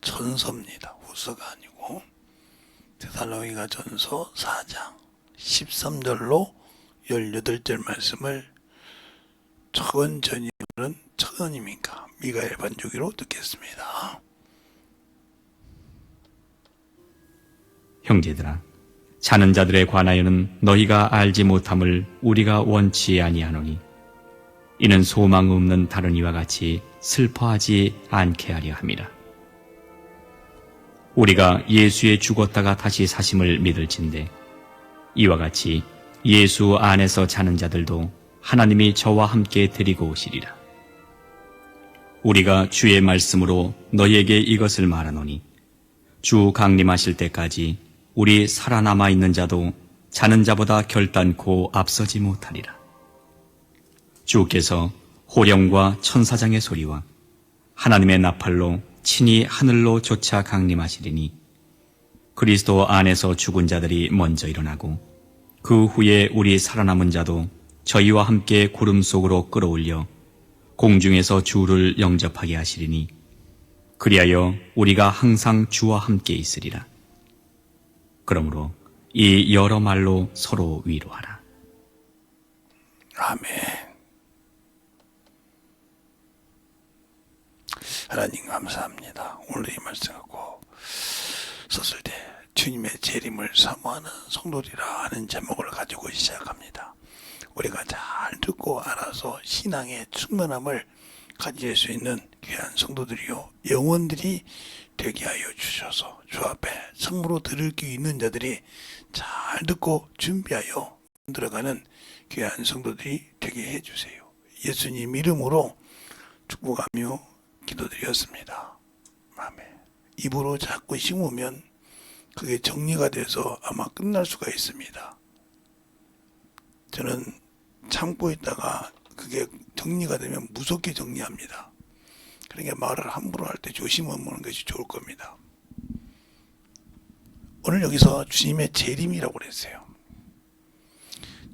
전서입니다. 후서가 아니고. 데살로니가 전서 4장 13절로 18절 말씀을 초원 전임은 천원님인가 미가엘 반주기로 듣겠습니다. 형제들아, 자는 자들에 관하여는 너희가 알지 못함을 우리가 원치 아니하노니 이는 소망 없는 다른 이와 같이 슬퍼하지 않게 하려 함이라. 우리가 예수의 죽었다가 다시 사심을 믿을진대 이와 같이 예수 안에서 자는 자들도 하나님이 저와 함께 데리고 오시리라. 우리가 주의 말씀으로 너희에게 이것을 말하노니 주 강림하실 때까지 우리 살아남아 있는 자도 자는 자보다 결단코 앞서지 못하리라. 주께서 호령과 천사장의 소리와 하나님의 나팔로 친히 하늘로 쫓아 강림하시리니 그리스도 안에서 죽은 자들이 먼저 일어나고 그 후에 우리 살아남은 자도 저희와 함께 구름 속으로 끌어올려 공중에서 주를 영접하게 하시리니 그리하여 우리가 항상 주와 함께 있으리라. 그러므로 이 여러 말로 서로 위로하라. 아멘. 하나님 감사합니다. 오늘 이 말씀 갖고 썼을 때 주님의 재림을 사모하는 성도리라 하는 제목을 가지고 시작합니다. 우리가 잘 듣고 알아서 신앙의 충만함을 가질 수 있는 귀한 성도들이요 영혼들이 되게 하여 주셔서 주 앞에 성으로 들을 게 있는 자들이 잘 듣고 준비하여 들어가는 귀한 성도들이 되게 해주세요. 예수님 이름으로 축복하며 기도드렸습니다. 아멘. 입으로 자꾸 심으면 그게 정리가 돼서 아마 끝날 수가 있습니다. 저는 참고 있다가 그게 정리가 되면 무섭게 정리합니다. 그러니까 말을 함부로 할 때 조심하는 것이 좋을 겁니다. 오늘 여기서 주님의 재림이라고 그랬어요.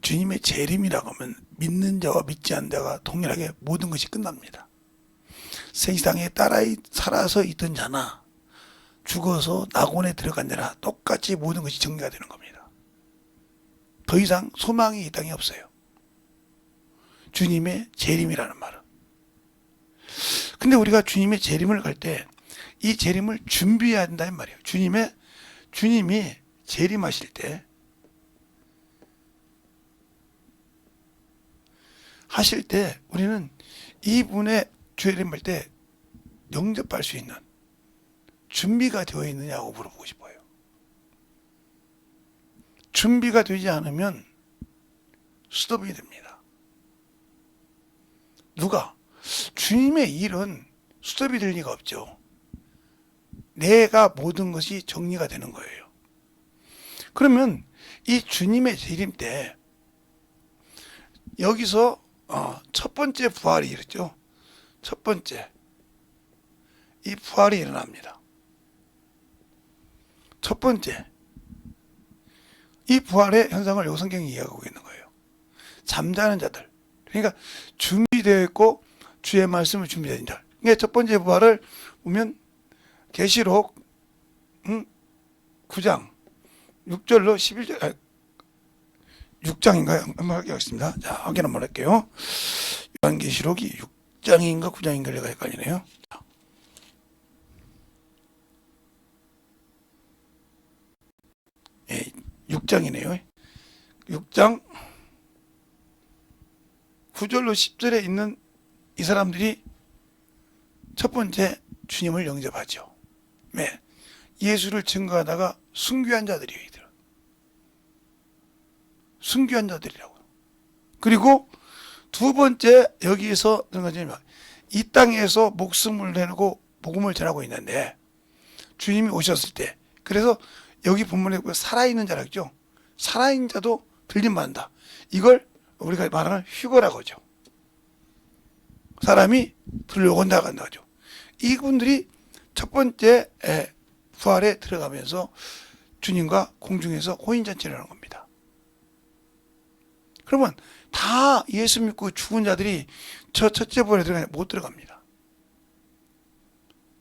주님의 재림이라고 하면 믿는 자와 믿지 않는 자가 동일하게 모든 것이 끝납니다. 세상에 따라 살아서 있던 자나 죽어서 낙원에 들어간 자나 똑같이 모든 것이 정리가 되는 겁니다. 더 이상 소망이 이 땅에 없어요. 주님의 재림이라는 말은. 근데 우리가 주님의 재림을 갈 때 이 재림을 준비해야 된다는 말이에요. 주님이 재림하실 때 하실 때 우리는 이분의 재림할 때 영접할 수 있는 준비가 되어 있느냐고 물어보고 싶어요. 준비가 되지 않으면 스톱이 됩니다. 누가? 주님의 일은 스톱이 될 리가 없죠. 내가 모든 것이 정리가 되는 거예요. 그러면 이 주님의 재림 때 여기서 첫 번째 부활이 이랬죠. 첫 번째 이 부활이 일어납니다. 첫 번째 이 부활의 현상을 요 성경이 이야기하고 있는 거예요. 잠자는 자들, 그러니까 준비되어 있고 주의 말씀을 준비된 자. 그러니까 첫 번째 부활을 보면 계시록 9장 6절로 11절 6장인가요? 한번 확인하겠습니다. 자, 확인 한번 할게요. 요한계시록이 6장인가 9장인가 내가 헷갈리네요. 6장이네요. 6장 9절로 10절에 있는 이 사람들이 첫 번째 주님을 영접하죠. 네. 예수를 증거하다가 순교한 자들이에요. 이들은. 순교한 자들이라고. 그리고 두 번째 여기에서 이 땅에서 목숨을 내놓고 복음을 전하고 있는데 주님이 오셨을 때 그래서 여기 본문에 살아있는 자라고 했죠. 살아있는 자도 들림받는다. 이걸 우리가 말하는 휴거라고 하죠. 사람이 들려온다 간다 하죠. 이분들이 첫 번째 부활에 들어가면서 주님과 공중에서 호인잔치를 하는 겁니다. 그러면 다 예수 믿고 죽은 자들이 저 첫째 부활에 못 들어갑니다.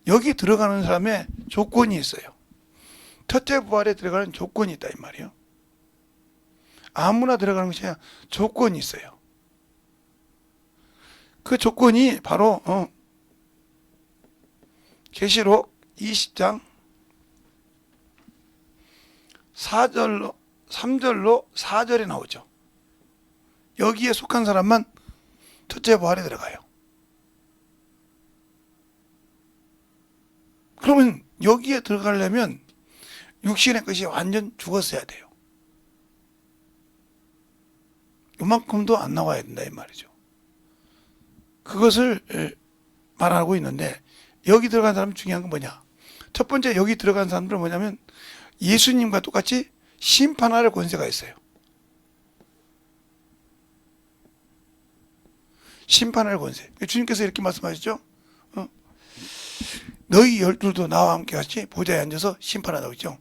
여기 들어가는 사람의 조건이 있어요. 첫째 부활에 들어가는 조건이 있다 이 말이에요. 아무나 들어가는 것이 아니라 조건이 있어요. 그 조건이 바로 계시록 20장 4절로 3절로 4절에 나오죠. 여기에 속한 사람만 첫째 부활에 들어가요. 그러면 여기에 들어가려면 육신의 것이 완전 죽었어야 돼요. 이만큼도 안 나와야 된다 이 말이죠. 그것을 말하고 있는데, 여기 들어간 사람 중요한 건 뭐냐? 첫 번째 여기 들어간 사람들은 뭐냐면 예수님과 똑같이 심판할 권세가 있어요. 심판할 권세. 주님께서 이렇게 말씀하시죠. 너희 12도 나와 함께 같이 보좌에 앉아서 심판하다고 했죠.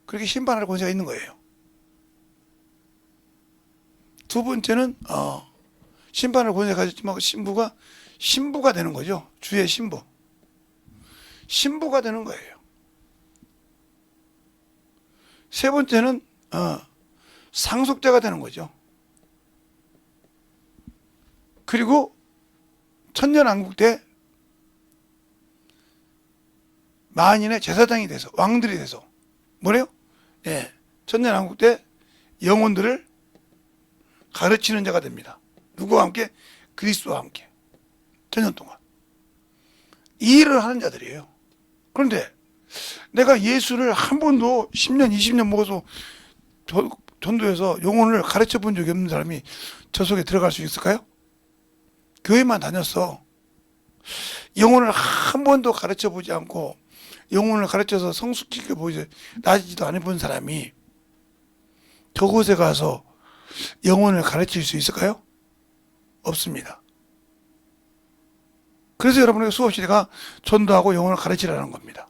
그렇게 심판할 권세가 있는 거예요. 두 번째는 심판할 권세가 가졌지만 신부가 되는 거죠. 주의 신부가 되는 거예요. 세 번째는 상속자가 되는 거죠. 그리고 천년왕국 때 만인의 제사장이 돼서, 왕들이 돼서 뭐래요? 천년왕국 때 영혼들을 가르치는 자가 됩니다. 누구와 함께? 그리스도와 함께 천년 동안 이 일을 하는 자들이에요. 그런데 내가 예수를 한 번도 10년 20년 먹어서 전도해서 영혼을 가르쳐 본 적이 없는 사람이 저 속에 들어갈 수 있을까요? 교회만 다녔어. 영혼을 한 번도 가르쳐 보지 않고 영혼을 가르쳐서 성숙시켜 보지 나지도 않아 본 사람이 저곳에 가서 영혼을 가르칠 수 있을까요? 없습니다. 그래서 여러분에게 수없이 내가 전도하고 영혼을 가르치라는 겁니다.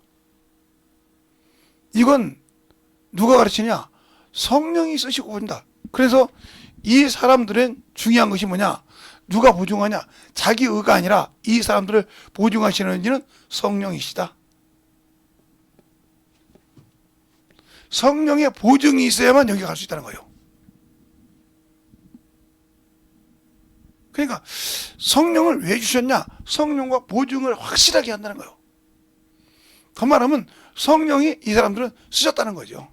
이건 누가 가르치냐? 성령이 쓰시고 본다. 그래서 이 사람들은 중요한 것이 뭐냐? 누가 보증하냐? 자기 의가 아니라 이 사람들을 보증하시는 이는 성령이시다. 성령의 보증이 있어야만 여기 갈 수 있다는 거예요. 그러니까 성령을 왜 주셨냐? 성령과 보증을 확실하게 한다는 거예요. 그 말하면 성령이 이 사람들은 쓰셨다는 거죠.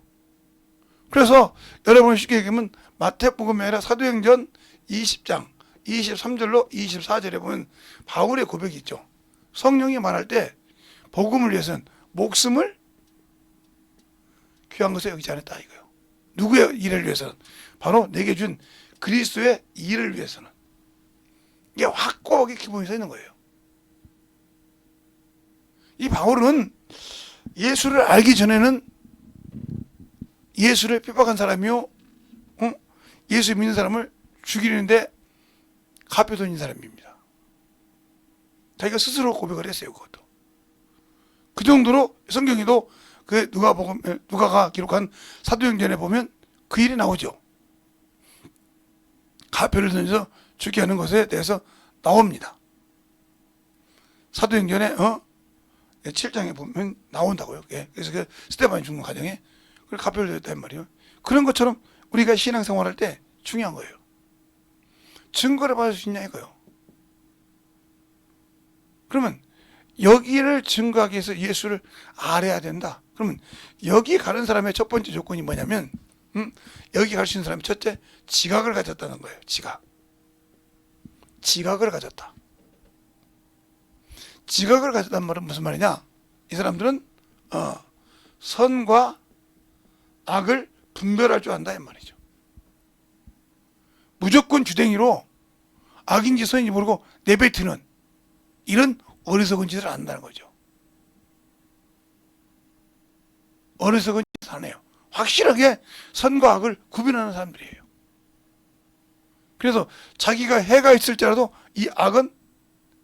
그래서 여러분 쉽게 얘기하면 마태복음이 아니라 사도행전 20장 23절로 24절에 보면 바울의 고백이 있죠. 성령이 말할 때 복음을 위해서는 목숨을 귀한 것에 여기지 않았다 이거예요. 누구의 일을 위해서는? 바로 내게 준 그리스도의 일을 위해서는. 이게 확고하게 기본이 서 있는 거예요. 이 바울은 예수를 알기 전에는 예수를 핍박한 사람이요, 예수 믿는 사람을 죽이는데 가표돈인 사람입니다. 자기가 스스로 고백을 했어요. 그것도 그 정도로 성경에도 그 누가가 기록한 사도행전에 보면 그 일이 나오죠. 가표를 던져서 죽게 하는 것에 대해서 나옵니다. 사도행전에 7장에 보면 나온다고요. 그래서 그 스데반이 죽는 과정에 그걸 가표를 던졌단 말이에요. 그런 것처럼 우리가 신앙생활할 때 중요한 거예요. 증거를 받을 수 있냐 이거요. 그러면 여기를 증거하기 위해서 예수를 알아야 된다. 그러면 여기 가는 사람의 첫 번째 조건이 뭐냐면 여기 갈 수 있는 사람이 첫째 지각을 가졌다는 거예요. 지각을 가졌다. 지각을 가졌다는 말은 무슨 말이냐? 이 사람들은 선과 악을 분별할 줄 안다 이 말이죠. 무조건 주댕이로 악인지 선인지 모르고 내뱉는 이런 어리석은 짓을 안 한다는 거죠. 어리석은 짓을 안 해요. 확실하게 선과 악을 구분하는 사람들이에요. 그래서 자기가 해가 있을지라도 이 악은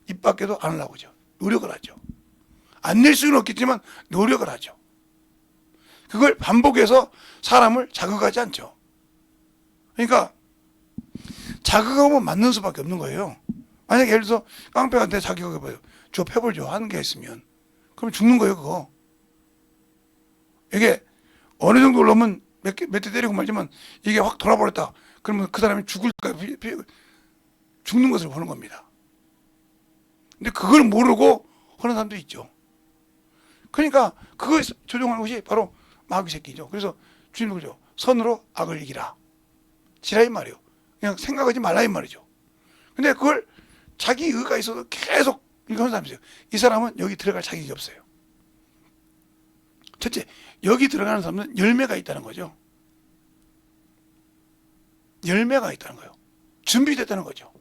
입 밖에도 안 나오죠. 노력을 하죠. 안 낼 수는 없겠지만 노력을 하죠. 그걸 반복해서 사람을 자극하지 않죠. 그러니까 자극하면 맞는 수밖에 없는 거예요. 만약에 예를 들어서 깡패한테 자극해봐요. 저 패볼 줘 하는 게 있으면 그럼 죽는 거예요. 그거 이게 어느 정도 올라오면 몇 대 때리고 말지만 이게 확 돌아버렸다. 그러면 그 사람이 죽는 것을 보는 겁니다. 근데 그걸 모르고 하는 사람도 있죠. 그러니까 그걸 조종하는 것이 바로 마귀 새끼죠. 그래서 주님은 그러죠. 선으로 악을 이기라. 지라 이 말이에요. 그냥 생각하지 말라 이 말이죠. 근데 그걸 자기 의가 있어서 계속 이거 하는 사람이 있어요. 이 사람은 여기 들어갈 자격이 없어요. 첫째, 여기 들어가는 사람은 열매가 있다는 거죠. 열매가 있다는 거예요. 준비됐다는 거죠.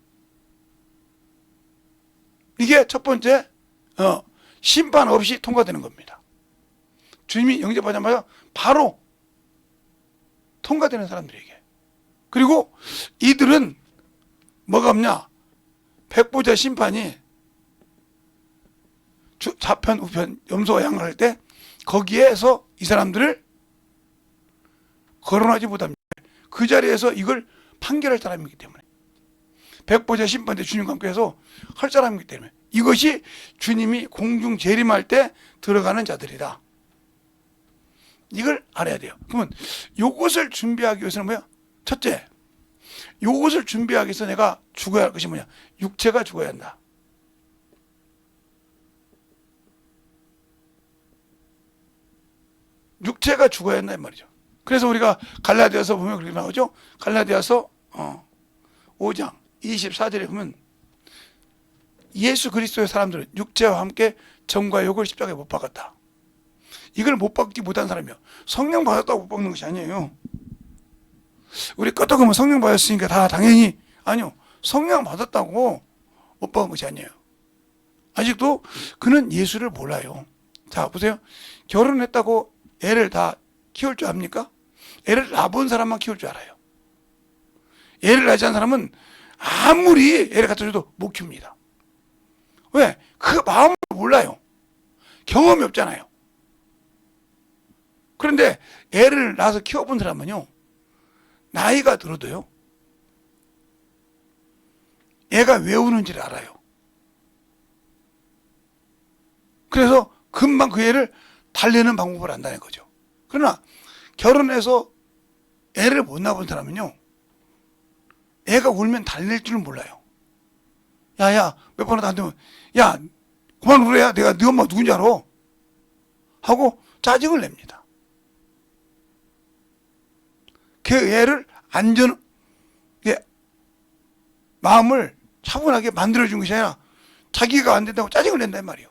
이게 첫 번째, 심판 없이 통과되는 겁니다. 주님이 영접하자마자 바로 통과되는 사람들에게. 그리고 이들은 뭐가 없냐? 백보자 심판이 좌편, 우편, 염소와 양을 할 때 거기에서 이 사람들을 거론하지 못합니다. 그 자리에서 이걸 판결할 사람이기 때문에. 백보자 심판 때 주님과 함께해서 할 사람이기 때문에. 이것이 주님이 공중 재림할 때 들어가는 자들이다. 이걸 알아야 돼요. 그러면 요것을 준비하기 위해서는 뭐야? 첫째, 요것을 준비하기 위해서 내가 죽어야 할 것이 뭐냐? 육체가 죽어야 한다. 육체가 죽어야 한다 이 말이죠. 그래서 우리가 갈라디아서 보면 그렇게 나오죠. 갈라디아서 5장 24절에 보면 예수 그리스도의 사람들은 육체와 함께 정과 욕을 십자가에 못 박았다. 이걸 못 박지 못한 사람이요. 성령 받았다고 못 박는 것이 아니에요. 우리 끄떡하면 성령 받았으니까 다 당연히 아니요. 성령 받았다고 못 박은 것이 아니에요. 아직도 그는 예수를 몰라요. 자 보세요. 결혼했다고 애를 다 키울 줄 압니까? 애를 낳아본 사람만 키울 줄 알아요. 애를 낳지 않은 사람은 아무리 애를 갖다 줘도 못 키웁니다. 왜? 그 마음을 몰라요. 경험이 없잖아요. 그런데 애를 낳아서 키워본 사람은요, 나이가 들어도요, 애가 왜 우는지를 알아요. 그래서 금방 그 애를 달래는 방법을 안다는 거죠. 그러나 결혼해서 애를 못 낳아본 사람은요, 애가 울면 달랠 줄은 몰라요. 야야 몇 번 하다 안 되면 야 그만 울어야 내가 네 엄마 누군지 알아 하고 짜증을 냅니다. 그 애를 마음을 차분하게 만들어준 것이 아니라 자기가 안 된다고 짜증을 낸단 말이에요.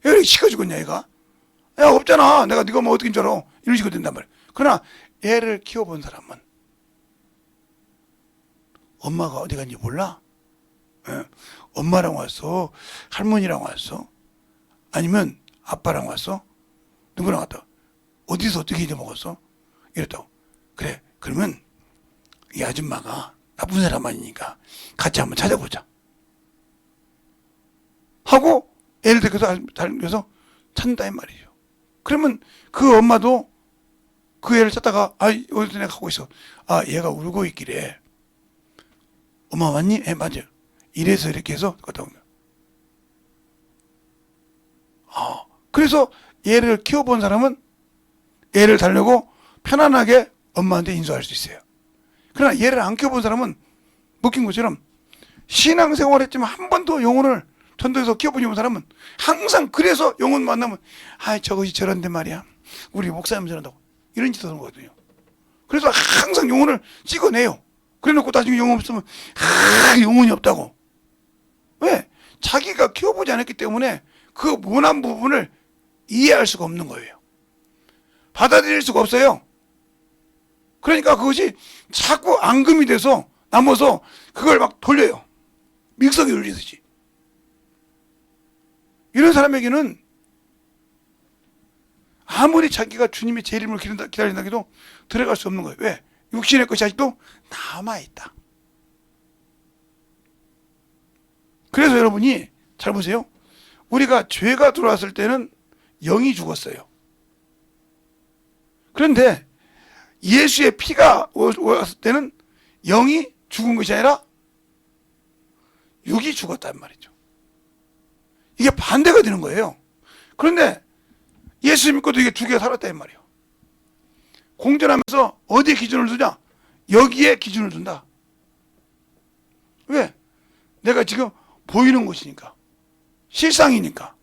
왜 이렇게 시켜 죽었냐 얘가. 야 없잖아 내가 네가 뭐 어떻게 줄 알아 이런 식으로 된단 말이에요. 그러나 애를 키워본 사람은 엄마가 어디 갔는지 몰라? 예. 엄마랑 왔어? 할머니랑 왔어? 아니면 아빠랑 왔어? 누구랑 왔다? 어디서 어떻게 잊어먹었어? 이랬다고. 그래 그러면 이 아줌마가 나쁜 사람 아니니까 같이 한번 찾아보자 하고 애를 데려서 달려서 찾는다 이 말이죠. 그러면 그 엄마도 그 애를 찾다가 어디서 내가 가고 있어. 얘가 울고 있길래 엄마 왔니? 맞아요. 이래서 이렇게 해서 갔다 온 거예요. 그래서 얘를 키워본 사람은 얘를 달래고 편안하게 엄마한테 인수할 수 있어요. 그러나 얘를 안 키워본 사람은 묶인 것처럼 신앙생활 했지만 한 번도 영혼을 전도해서 키워본 사람은 항상 그래서 영혼 만나면 저것이 저런데 말이야. 우리 목사님 저런다고. 이런 짓 하는 거거든요. 그래서 항상 영혼을 찍어내요. 그래 놓고 나중에 영혼 없으면 영혼이 없다고. 왜? 자기가 키워보지 않았기 때문에 그 모난 부분을 이해할 수가 없는 거예요. 받아들일 수가 없어요. 그러니까 그것이 자꾸 앙금이 돼서 남아서 그걸 막 돌려요. 믹서기 돌리듯이. 이런 사람에게는 아무리 자기가 주님의 재림을 기다린다 해도 들어갈 수 없는 거예요. 왜? 육신의 것이 아직도 남아있다. 그래서 여러분이 잘 보세요. 우리가 죄가 들어왔을 때는 영이 죽었어요. 그런데 예수의 피가 왔을 때는 영이 죽은 것이 아니라 육이 죽었단 말이죠. 이게 반대가 되는 거예요. 그런데 예수 믿고도 이게 두 개 살았다 이 말이에요. 공존하면서 어디에 기준을 두냐? 여기에 기준을 둔다. 왜? 내가 지금 보이는 것이니까. 실상이니까.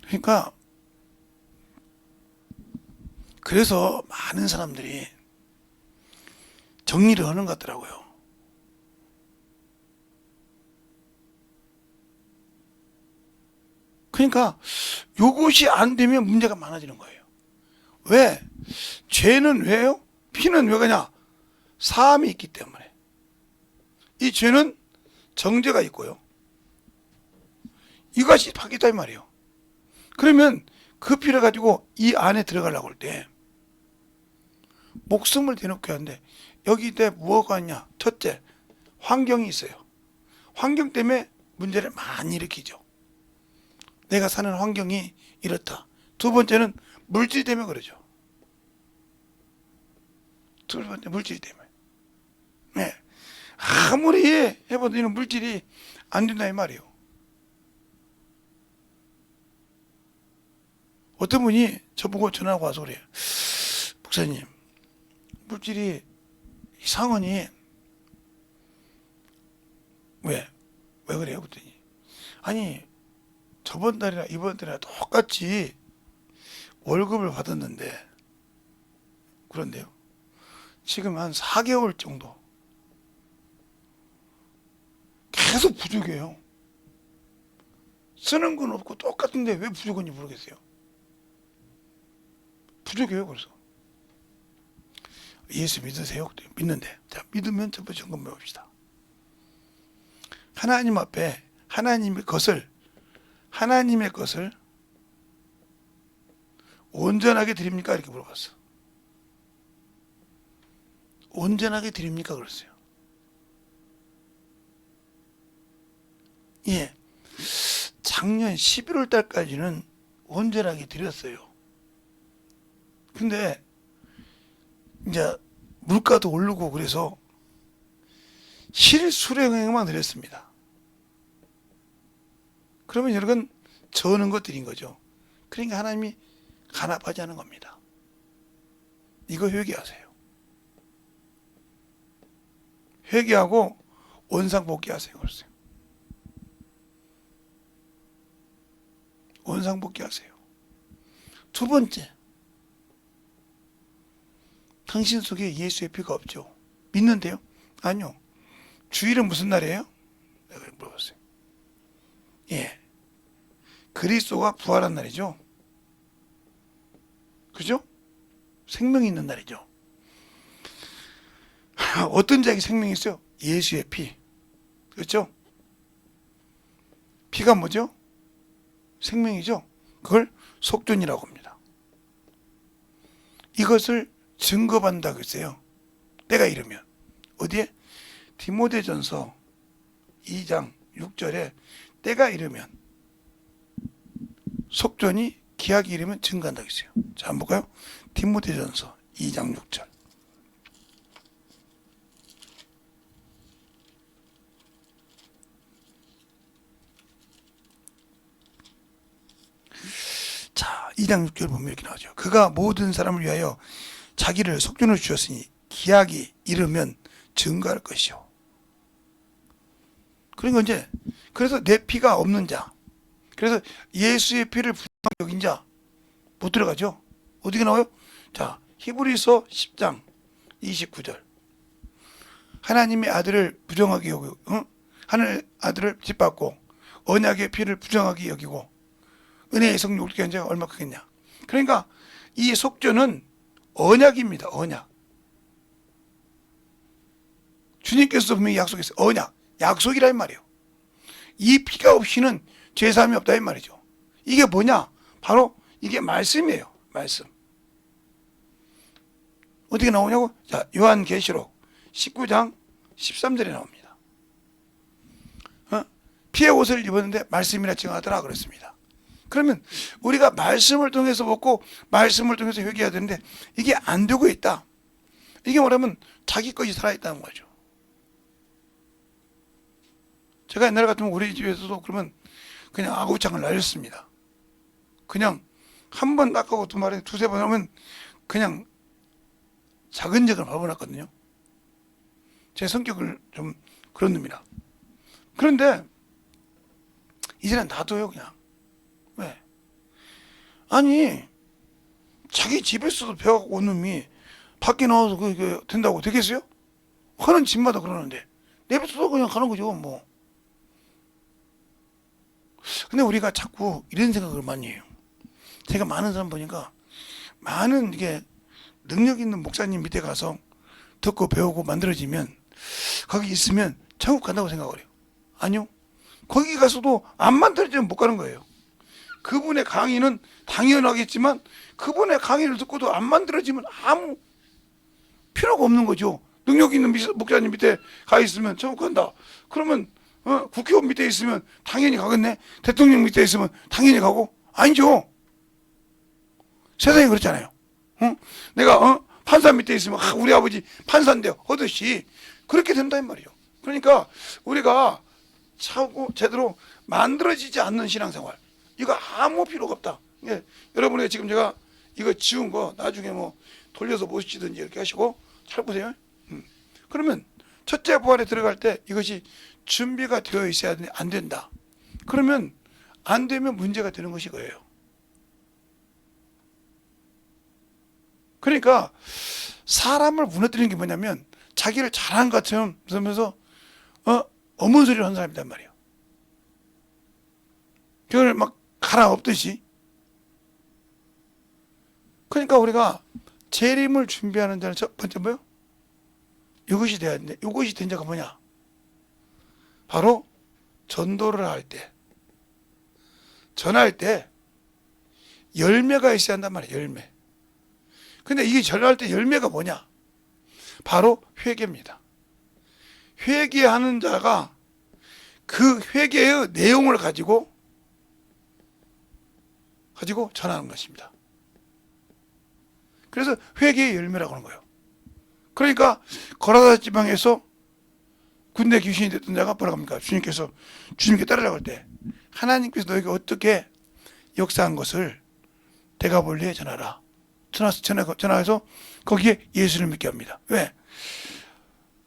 그러니까 그래서 많은 사람들이 정리를 하는 것 같더라고요. 그러니까 요것이 안 되면 문제가 많아지는 거예요. 왜? 죄는 왜요? 피는 왜 가냐? 사함이 있기 때문에. 이 죄는 정죄가 있고요. 이것이 바뀌다 이 말이에요. 그러면 그 피를 가지고 이 안에 들어가려고 할 때 목숨을 대놓고 하는데 여기 때 뭐가 있냐? 첫째, 환경이 있어요. 환경 때문에 문제를 많이 일으키죠. 내가 사는 환경이 이렇다. 두 번째는 물질 때문에 그러죠. 두 번째 물질 때문에. 네. 아무리 해봐도 이런 물질이 안 된다 이 말이에요. 어떤 분이 저보고 전화가 와서 그래요. 목사님, 물질이 상흔이 왜 그래요? 그랬더니 아니 저번 달이나 이번 달이나 똑같이 월급을 받았는데 그런데요. 지금 한 4개월 정도 계속 부족해요. 쓰는 건 없고 똑같은데 왜 부족한지 모르겠어요. 부족해요. 그래서 예수 믿으세요? 믿는데 자 믿으면 첫 번째 점검해 봅시다. 하나님 앞에 하나님의 것을 온전하게 드립니까? 이렇게 물어봤어. 온전하게 드립니까? 그랬어요. 예. 작년 11월 달까지는 온전하게 드렸어요. 근데 이제 물가도 오르고 그래서 실수령액만 드렸습니다. 그러면 여러분 저는 것들인 거죠. 그러니까 하나님이 간합하지 않은 겁니다. 이거 회개하세요. 회개하고 원상복귀하세요. 그랬어요. 원상복귀하세요. 두 번째, 당신 속에 예수의 피가 없죠. 믿는데요? 아니요. 주일은 무슨 날이에요? 내가 물어봤어요. 예. 그리스도가 부활한 날이죠. 그죠? 생명이 있는 날이죠. 어떤 자에게 생명이 있어요? 예수의 피. 그렇죠? 피가 뭐죠? 생명이죠. 그걸 속전이라고 합니다. 이것을 증거받는다고 했어요. 때가 이르면. 어디에? 디모데전서 2장 6절에 때가 이르면 속전이 기약이 이르면 증거한다고 했어요. 자, 한번 볼까요? 디모데전서 2장 6절. 자, 2장 6절 보면 이렇게 나오죠. 그가 모든 사람을 위하여 자기를 속전으로 주셨으니 기약이 이르면 증거할 것이요. 그러니까 이제 그래서 내 피가 없는 자, 그래서 예수의 피를 부정하게 여긴 자 못 들어가죠. 어디가 나와요? 자, 히브리서 10장 29절. 하나님의 아들을 부정하게 여기고, 하늘 아들을 짓밟고 언약의 피를 부정하게 여기고 은혜의 성령을 얻게 한 자가 얼마나 크겠냐. 그러니까 이 속전은 언약입니다. 언약. 주님께서 분명히 약속했어요. 언약. 약속이란 말이에요. 이 피가 없이는 죄사함이 없다 이 말이죠. 이게 뭐냐? 바로 이게 말씀이에요. 말씀. 어떻게 나오냐고? 자, 요한계시록 19장 13절에 나옵니다. 피의 옷을 입었는데 말씀이라 칭하더라 그랬습니다. 그러면 우리가 말씀을 통해서 먹고 말씀을 통해서 회개해야 되는데 이게 안 되고 있다. 이게 뭐냐면 자기 것이 살아있다는 거죠. 제가 옛날에 같으면 우리 집에서도 그러면 그냥 아구창을 날렸습니다. 그냥 한 번 닦고 두 마리 두세 번 하면 그냥 작은 적을 밟아놨거든요. 제 성격을 좀 그런 놈이라. 그런데 이제는 놔둬요 그냥. 왜? 아니 자기 집에서도 배워갖고 온 놈이 밖에 나와서 그게 된다고 되겠어요? 하는 집마다 그러는데 내버려둬 그냥 가는 거죠 뭐. 근데 우리가 자꾸 이런 생각을 많이 해요. 제가 많은 사람 보니까 많은 이게 능력 있는 목사님 밑에 가서 듣고 배우고 만들어지면 거기 있으면 천국 간다고 생각을 해요. 아니요. 거기 가서도 안 만들어지면 못 가는 거예요. 그분의 강의는 당연하겠지만 그분의 강의를 듣고도 안 만들어지면 아무 필요가 없는 거죠. 능력 있는 목사님 밑에 가 있으면 천국 간다. 그러면 국회의원 밑에 있으면 당연히 가겠네. 대통령 밑에 있으면 당연히 가고. 아니죠. 세상이 그렇잖아요. 내가 판사 밑에 있으면 우리 아버지 판사인데 하듯이 그렇게 된다 이 말이죠. 그러니까 우리가 차고 제대로 만들어지지 않는 신앙생활 이거 아무 필요가 없다. 예, 여러분이 지금 제가 이거 지운 거 나중에 뭐 돌려서 보시든지 이렇게 하시고 잘 보세요. 그러면 첫째 부활에 들어갈 때 이것이 준비가 되어 있어야 안 된다. 그러면 안 되면 문제가 되는 것이 거예요. 그러니까 사람을 무너뜨리는 게 뭐냐면 자기를 잘한 것처럼 그러면서 어문 소리를 하는 사람이란 말이에요. 그걸 막 갈아엎듯이. 그러니까 우리가 재림을 준비하는 자는 첫 번째 뭐요? 이것이 돼야 되는데 이것이 된 자가 뭐냐? 바로 전도를 할 때, 전할 때 열매가 있어야 한단 말이에요. 열매. 근데 이게 전할 때 열매가 뭐냐? 바로 회개입니다. 회개하는 자가 그 회개의 내용을 가지고 전하는 것입니다. 그래서 회개의 열매라고 하는 거예요. 그러니까 거라사 지방에서 군대 귀신이 됐던 자가 뭐라고 합니까? 주님께 따르라고 할 때 하나님께서 너에게 어떻게 역사한 것을 데가볼리에 전하라. 전화해서 거기에 예수를 믿게 합니다. 왜?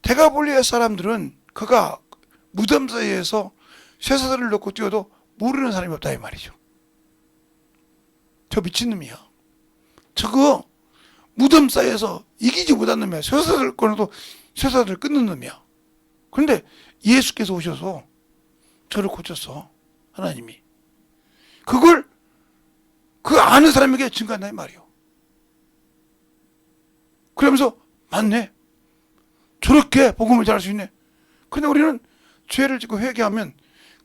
데가볼리의 사람들은 그가 무덤 사이에서 쇠사슬을 넣고 뛰어도 모르는 사람이 없다 이 말이죠. 저 미친놈이야. 저거 무덤 사이에서 이기지 못한 놈이야. 쇠사슬을 꺼내도 쇠사슬을 끊는 놈이야. 그런데 예수께서 오셔서 저를 고쳤어. 하나님이. 그걸 그 아는 사람에게 증거한다 이 말이요. 그러면서 맞네. 저렇게 복음을 전할 수 있네. 근데 우리는 죄를 짓고 회개하면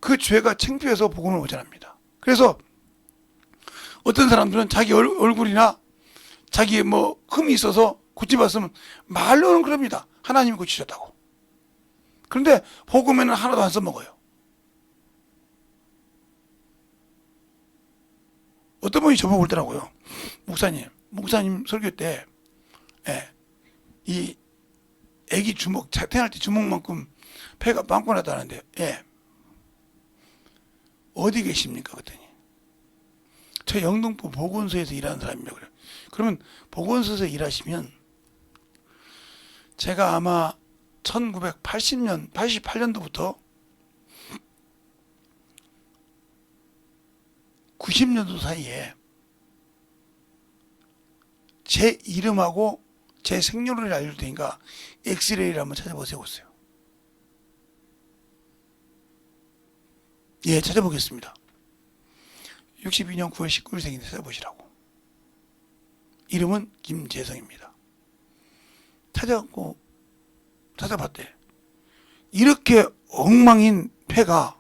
그 죄가 창피해서 복음을 못 전합니다. 그래서 어떤 사람들은 자기 얼굴이나 자기 뭐 흠이 있어서 고치봤으면 말로는 그럽니다. 하나님이 고치셨다고. 그런데 복음에는 하나도 안 써먹어요. 어떤 분이 저보고 그러더라고요. 목사님 설교 때 이 애기 주먹 태어날 때 주먹만큼 폐가 빵꾸 났다는데 어디 계십니까? 그랬더니 저 영등포 보건소에서 일하는 사람이라고 그래요. 그러면 보건소에서 일하시면 제가 아마 1980년 88년도부터 90년도 사이에 제 이름하고 제 생년월일 알려줄 테니까 엑스레이를 한번 찾아보세요. 예, 찾아보겠습니다. 62년 9월 19일 생인데 찾아보시라고. 이름은 김재성입니다. 찾아봤대. 이렇게 엉망인 폐가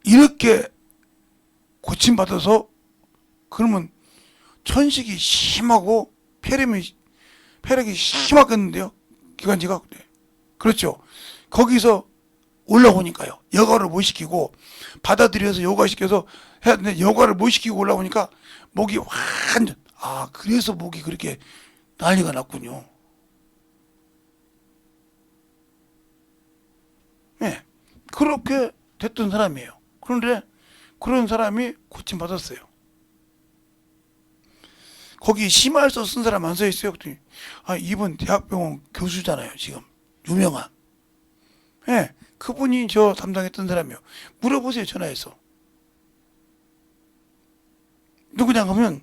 이렇게 고침받아서 그러면 천식이 심하고 폐력이 심하겠는데요. 기관지가. 그렇죠. 거기서 올라오니까요. 여과를 못 시키고 받아들여서 여과시켜서 해야 되는데 여과를 못 시키고 올라오니까 목이 완전 그래서 목이 그렇게 난리가 났군요. 네. 그렇게 됐던 사람이에요. 그런데 그런 사람이 고침받았어요. 거기 심할서 쓴 사람 안 써 있어요. 그랬더니 이분 대학병원 교수잖아요. 지금 유명한. 예, 그분이 저 담당했던 사람이요. 물어보세요. 전화해서. 누구냐 하면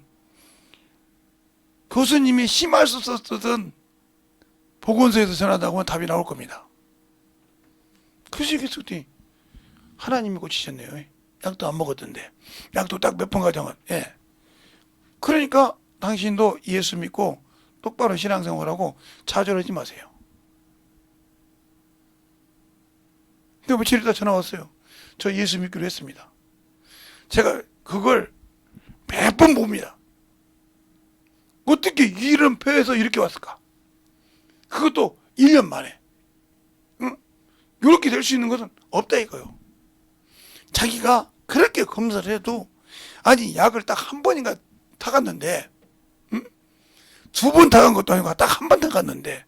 교수님이 심할서 썼던 보건소에서 전화하다고 하면 답이 나올 겁니다. 그러시겠더니 하나님이 고치셨네요. 약도 안 먹었던데. 약도 딱 몇 번 가져간. 예. 그러니까 당신도 예수 믿고 똑바로 신앙생활하고 좌절하지 마세요. 근데 며칠 있다 전화 왔어요. 저 예수 믿기로 했습니다. 제가 그걸 몇 번 봅니다. 어떻게 이런 표에서 이렇게 왔을까? 그것도 1년 만에. 응? 이렇게 될 수 있는 것은 없다 이거요. 자기가 그렇게 검사를 해도 아니 약을 딱 한 번인가 타갔는데, 응? 2번 타간 것도 아니고 딱 한 번 타갔는데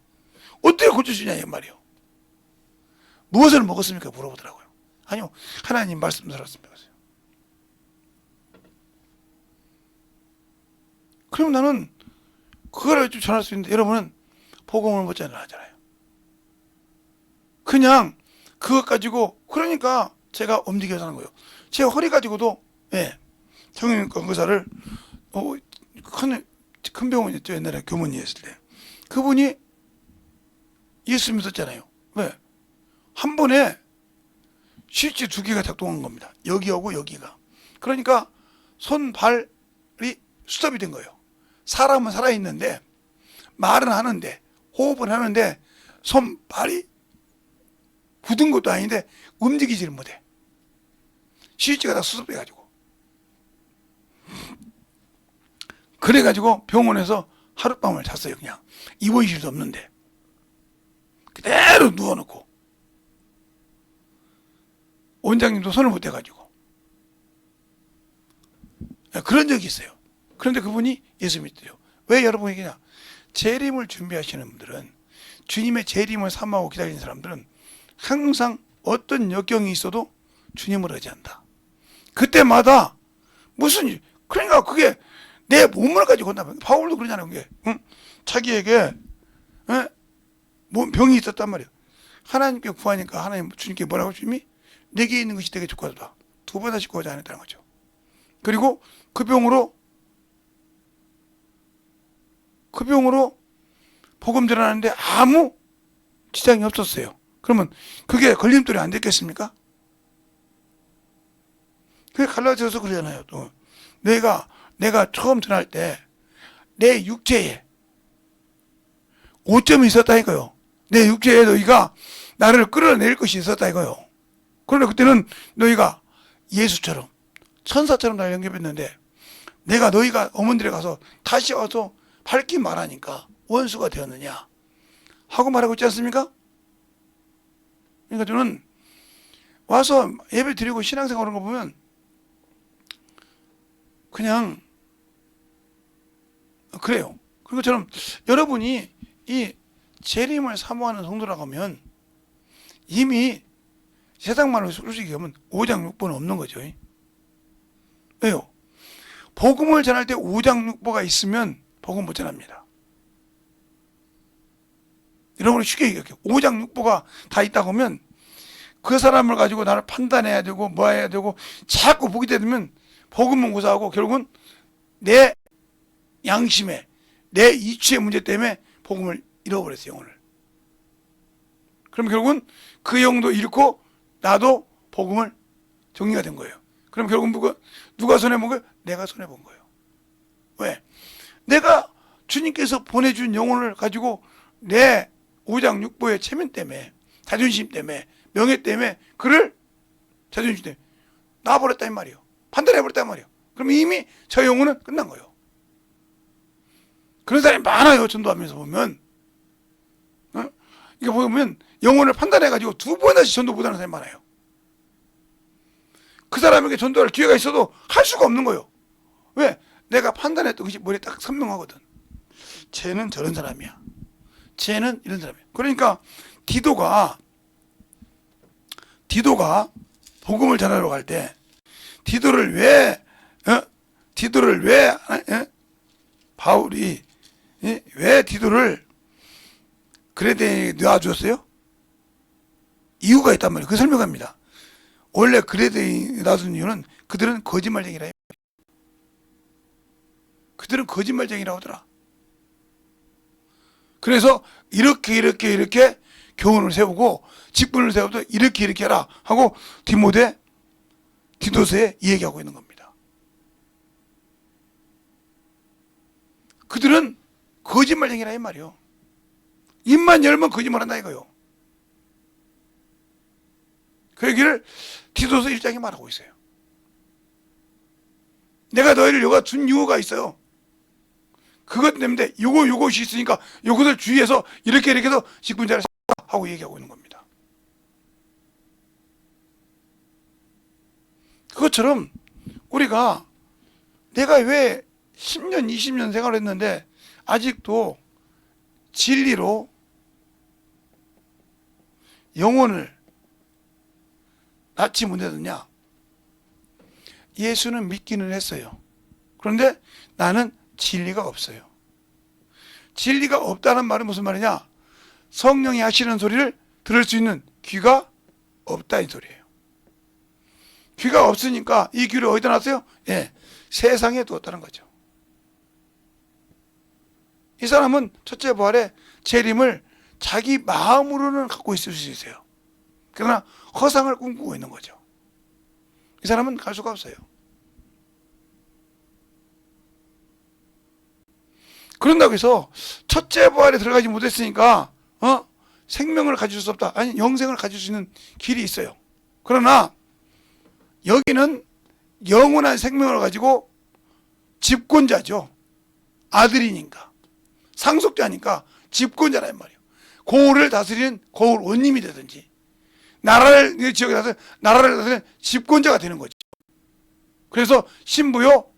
어떻게 고쳐주냐 이 말이요. 무엇을 먹었습니까? 물어보더라고요. 아니요, 하나님 말씀 들었습니다. 그럼 나는 그걸 가지고 전할 수 있는데 여러분은 복음을 못 전하잖아요. 그냥 그것 가지고 그러니까 제가 움직여서 하는 거예요. 제 허리 가지고도 정형외과 의사를 큰 병원이었죠. 옛날에 교문이 했을 때 그분이 예수 믿었잖아요. 왜? 한 번에 실제 2개가 작동한 겁니다. 여기하고 여기가. 그러니까 손, 발이 스톱이 된 거예요. 사람은 살아있는데 말은 하는데 호흡은 하는데 손, 발이 굳은 것도 아닌데 움직이지를 못해. 실제가 다 수습돼가지고. 그래가지고 병원에서 하룻밤을 잤어요. 그냥 입원실도 없는데 그대로 누워놓고 원장님도 손을 못 대가지고 그런 적이 있어요. 그런데 그분이 예수 믿대요. 왜 여러분 얘기냐? 재림을 준비하시는 분들은, 주님의 재림을 삼하고 기다리는 사람들은 항상 어떤 역경이 있어도 주님을 의지한다. 그때마다 무슨 일, 그러니까 그게 내 몸을 가지고 온다면, 바울도 그러잖아요. 그게 자기에게 병이 있었단 말이에요. 하나님께 구하니까 하나님, 주님께 뭐라고? 주님이 내게 있는 것이 되게 좋거다. 2번 다시 구하지 않았다는 거죠. 그리고 그 병으로 복음 전하는데 아무 지장이 없었어요. 그러면 그게 걸림돌이 안 됐겠습니까? 그게 갈라져서 그러잖아요. 또 내가 처음 전할 때 내 육체에 오점이 있었다니까요. 내 육체에 너희가 나를 끌어낼 것이 있었다 이거요. 그런데 그때는 너희가 예수처럼 천사처럼 날 영접했는데 내가 너희가 어머니들에 가서 다시 와서 밝히 말하니까 원수가 되었느냐 하고 말하고 있지 않습니까? 그러니까 저는 와서 예배 드리고 신앙생활 하는 거 보면 그냥 그래요. 그리고 저는 여러분이 이 재림을 사모하는 성도라고 하면 이미 세상 말로 솔직히 하면 5장 6보는 없는 거죠. 왜요? 복음을 전할 때 5장 6보가 있으면 복음 못 전합니다. 여러분이 쉽게 얘기할게요. 5장 6보가 다 있다고 하면 그 사람을 가지고 나를 판단해야 되고 뭐 해야 되고 자꾸 보게 되면 복음은 고사하고 결국은 내 양심에 내 이치의 문제 때문에 복음을 잃어버렸어요. 영혼을. 그럼 결국은 그 영도 잃고 나도 복음을 정리가 된 거예요. 그럼 결국은 누가 손해본 거예요? 내가 손해본 거예요. 왜? 내가 주님께서 보내준 영혼을 가지고 내 5장 6보의 체면 때문에, 자존심 때문에, 명예 때문에 그를 자존심 때문에 놔버렸단 말이에요. 판단해버렸단 말이에요. 그럼 이미 저 영혼은 끝난 거예요. 그런 사람이 많아요. 전도하면서 보면. 이거 보면 영혼을 판단해가지고 2번 다시 전도 못하는 사람이 많아요. 그 사람에게 전도할 기회가 있어도 할 수가 없는 거예요. 왜? 내가 판단했던 것이 머리에 딱 선명하거든. 쟤는 저런 사람이야. 쟤는 이런 사람이야. 그러니까 디도가 복음을 전하러 갈 때 디도를 왜 디도를 왜 바울이 왜 디도를 그레데에 놔주었어요? 이유가 있단 말이에요. 그 설명합니다. 원래 그레데에 놔둔 이유는 그들은 거짓말쟁이라. 그들은 거짓말쟁이라고 하더라. 그래서 이렇게 교훈을 세우고 직분을 세워도 이렇게 해라 하고 디도서에 얘기하고 있는 겁니다. 그들은 거짓말쟁이라 이 말이요. 입만 열면 거짓말한다 이거요. 그 얘기를 디도서 1장에 말하고 있어요. 내가 너희를 여가 준 이유가 있어요. 그것 때문에 요것이 있으니까 요것을 주의해서 이렇게 해서 직분자를 하고 얘기하고 있는 겁니다. 그것처럼 우리가 내가 왜 10년, 20년 생활을 했는데 아직도 진리로 영혼을 낳지 못했느냐? 예수는 믿기는 했어요. 그런데 나는 진리가 없어요. 진리가 없다는 말은 무슨 말이냐? 성령이 하시는 소리를 들을 수 있는 귀가 없다 이 소리예요. 귀가 없으니까 이 귀를 어디다 놨어요? 예, 세상에 두었다는 거죠. 이 사람은 첫째 부활에 재림을 자기 마음으로는 갖고 있을 수 있어요. 그러나 허상을 꿈꾸고 있는 거죠. 이 사람은 갈 수가 없어요. 그런다고 해서 첫째 부활에 들어가지 못했으니까 생명을 가질 수 없다. 아니, 영생을 가질 수 있는 길이 있어요. 그러나 여기는 영원한 생명을 가지고 집권자죠. 아들이니까. 상속자니까 집권자란 말이에요. 고을을 다스리는 고을 원님이 되든지 나라를 지역에 다스리는 나라를 다스리는 집권자가 되는 거죠. 그래서 신부요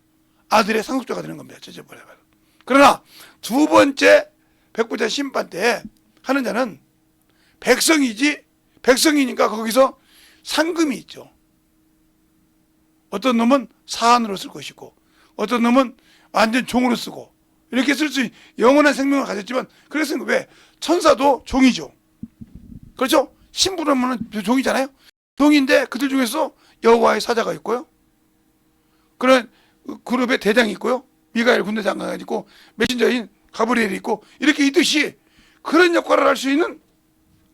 아들의 상속자가 되는 겁니다. 첫째 부활에. 그러나 두 번째 백부자 심판 때 하는 자는 백성이지, 백성이니까 거기서 상금이 있죠. 어떤 놈은 사안으로 쓸 것이고 어떤 놈은 완전 종으로 쓰고 이렇게 쓸 수 영원한 생명을 가졌지만 그래서 왜? 천사도 종이죠. 그렇죠? 신부라면 종이잖아요. 종인데 그들 중에서 여호와의 사자가 있고요. 그런 그룹의 대장이 있고요. 미가엘 군대 장관이 있고 메신저인 가브리엘이 있고 이렇게 있듯이 그런 역할을 할 수 있는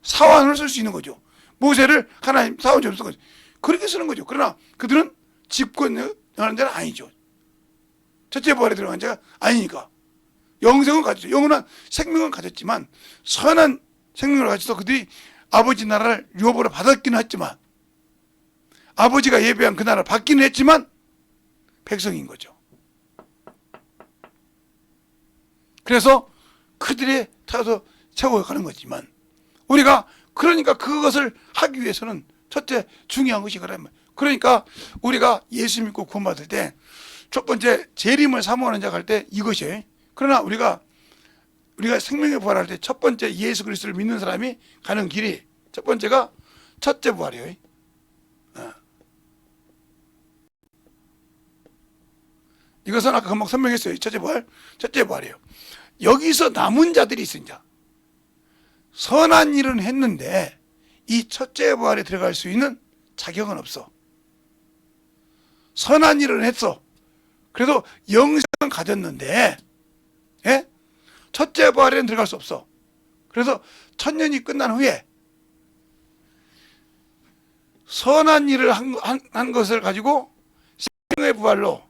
사원을 쓸 수 있는 거죠. 모세를 하나님 사원처럼 쓴 거죠. 그렇게 쓰는 거죠. 그러나 그들은 집권하는 자는 아니죠. 첫째 부활에 들어간 자가 아니니까. 영생은 가졌죠. 영원한 생명은 가졌지만 선한 생명을 가져서 그들이 아버지 나라를 유업으로 받았기는 했지만 아버지가 예배한 그 나라를 받기는 했지만 백성인 거죠. 그래서 그들의 타서 채워가는 거지만 우리가 그러니까 그것을 하기 위해서는 첫째 중요한 것이 그란 말이에요. 그러니까 우리가 예수 믿고 구원받을 때 첫 번째 재림을 사모하는 자가 할 때 이것이에요. 그러나 우리가 생명의 부활할 때 첫 번째 예수 그리스도를 믿는 사람이 가는 길이 첫 번째가 첫째 부활이에요. 이것은 아까 금방 설명했어요. 첫째 부활이에요. 여기서 남은 자들이 있습니다. 선한 일은 했는데 이 첫째 부활에 들어갈 수 있는 자격은 없어. 선한 일은 했어. 그래도 영생은 가졌는데 첫째 부활에는 들어갈 수 없어. 그래서 천년이 끝난 후에 선한 일을 한 것을 가지고 생명의 부활로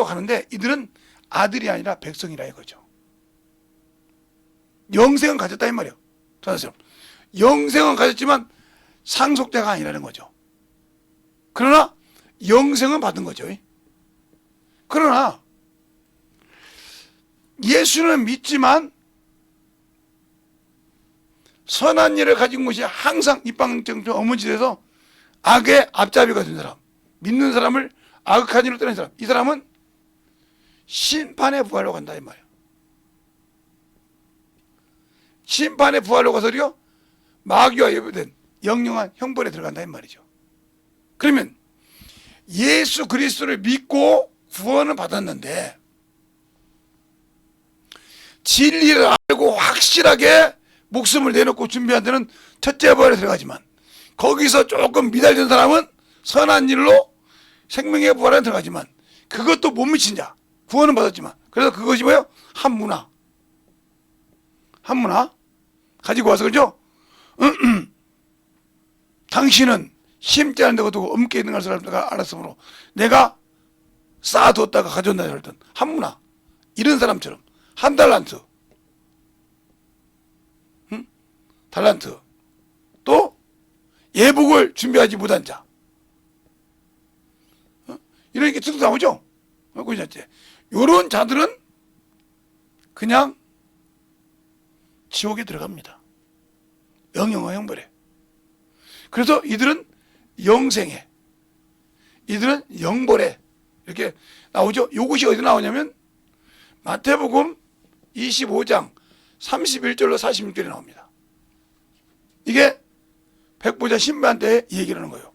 가는데 이들은 아들이 아니라 백성이라 이거죠. 영생은 가졌다 이 말이에요. 영생은 가졌지만 상속자가 아니라는 거죠. 그러나 영생은 받은 거죠. 그러나 예수는 믿지만 선한 일을 가진 것이 항상 입방정청 어문지대에서 악의 앞잡이가 된 사람, 믿는 사람을 악한 일로 떠낸 사람, 이 사람은 심판의 부활로 간다 이 말이에요. 심판의 부활로 가서요 마귀와 예배된 영영한 형벌에 들어간다 이 말이죠. 그러면 예수 그리스도를 믿고 구원을 받았는데 진리를 알고 확실하게 목숨을 내놓고 준비한 데는 첫째 부활에 들어가지만 거기서 조금 미달된 사람은 선한 일로 생명의 부활에 들어가지만 그것도 못 미친 자 구원은 받았지만 그래서 그것이 뭐예요? 한문화 가지고 와서 그죠? 당신은 심지 않은 데가 두고 엄게 있는 것을 알았으므로 내가 쌓아두었다가 가져온다 했던 한문화 이런 사람처럼 한 달란트 달란트 또 예복을 준비하지 못한 자 이런 게 뜻도 나오죠? 요런 자들은 그냥 지옥에 들어갑니다. 영영과 형벌에. 그래서 이들은 영생에 이들은 영벌에 이렇게 나오죠. 이것이 어디 나오냐면 마태복음 25장 31절로 46절에 나옵니다. 이게 백보자 신부한 때 얘기를 하는 거예요.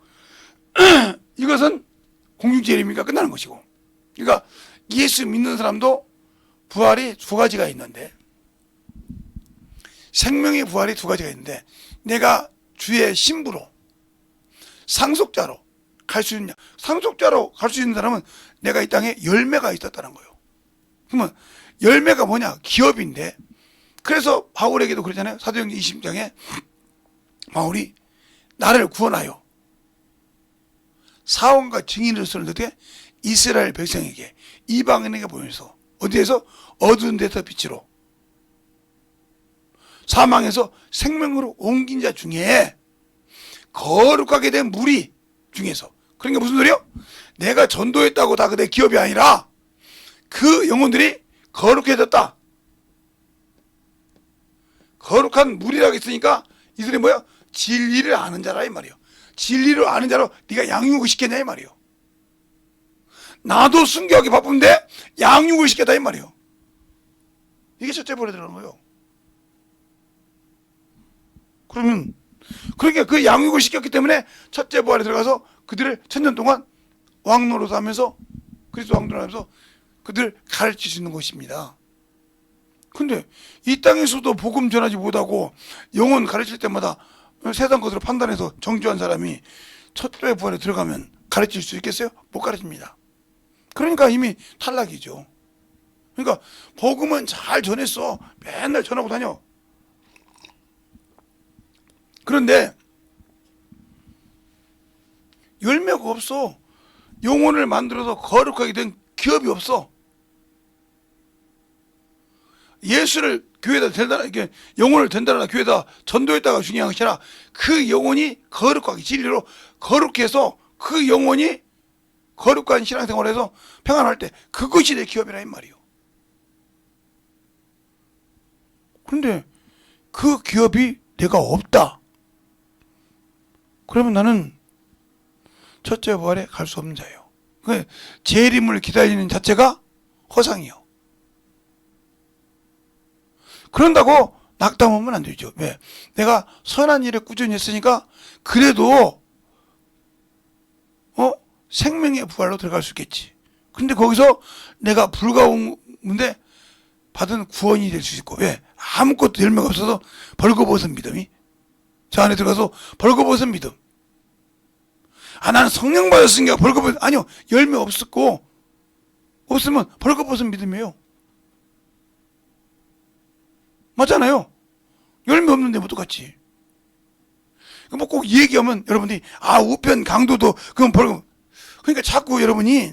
이것은 공중제림이니까 끝나는 것이고 그러니까 예수 믿는 사람도 부활이 두 가지가 있는데 생명의 부활이 두 가지가 있는데 내가 주의 신부로 상속자로 갈 수 있느냐 상속자로 갈 수 있는 사람은 내가 이 땅에 열매가 있었다는 거예요. 그러면 열매가 뭐냐 기업인데 그래서 바울에게도 그러잖아요. 사도행전 20장에 바울이 나를 구원하여 사원과 증인으로서 어떻게 이스라엘 백성에게 이방인에게 보여서 어디에서 어두운 데서 빛으로 사망에서 생명으로 옮긴 자 중에 거룩하게 된 무리 중에서 그러니까 무슨 소리요? 내가 전도했다고 다 그대 기업이 아니라 그 영혼들이 거룩해졌다. 거룩한 무리라고 했으니까 이들이 뭐야? 진리를 아는 자라 이 말이에요. 진리를 아는 자로 네가 양육을 시켰냐 이 말이에요. 나도 순교하기 바쁜데 양육을 시켰다 이 말이에요. 이게 첫째 부활에 들어가는 거예요. 그러면 그러니까 그 양육을 시켰기 때문에 첫째 부활에 들어가서 그들을 천년 동안 왕노릇 하면서 그리스도 왕노릇 하면서 그들을 가르칠 수 있는 것입니다. 근데 이 땅에서도 복음 전하지 못하고 영혼 가르칠 때마다 세상 것으로 판단해서 정죄한 사람이 첫째 부활에 들어가면 가르칠 수 있겠어요? 못 가르칩니다. 그러니까 이미 탈락이죠. 그러니까 복음은 잘 전했어. 맨날 전하고 다녀. 그런데 열매가 없어. 영혼을 만들어서 거룩하게 된 기업이 없어. 예수를 교회에다 된다나 이렇게 영혼을 된다나 교회에다 전도했다가 중요한 것이 아니라 그 영혼이 거룩하게 진리로 거룩해서 그 영혼이 거룩한 신앙생활에서 평안할 때 그것이 내 기업이라 이 말이요. 그런데 그 기업이 내가 없다. 그러면 나는 첫째 부활에 갈 수 없는 자예요. 재림을 기다리는 자체가 허상이요. 그런다고 낙담하면 안 되죠. 왜? 내가 선한 일에 꾸준히 했으니까 그래도 생명의 부활로 들어갈 수 있겠지. 근데 거기서 내가 불가운데 받은 구원이 될 수 있고 왜? 아무것도 열매가 없어서 벌거벗은 믿음이 저 안에 들어가서 벌거벗은 믿음. 나는 성령 받았으니까 벌거벗은 아니요. 열매 없었고 없으면 벌거벗은 믿음이에요. 맞잖아요. 열매 없는데 뭐 똑같지. 뭐 꼭 얘기하면 여러분들이 우편 강도도 그건 벌금. 그러니까 자꾸 여러분이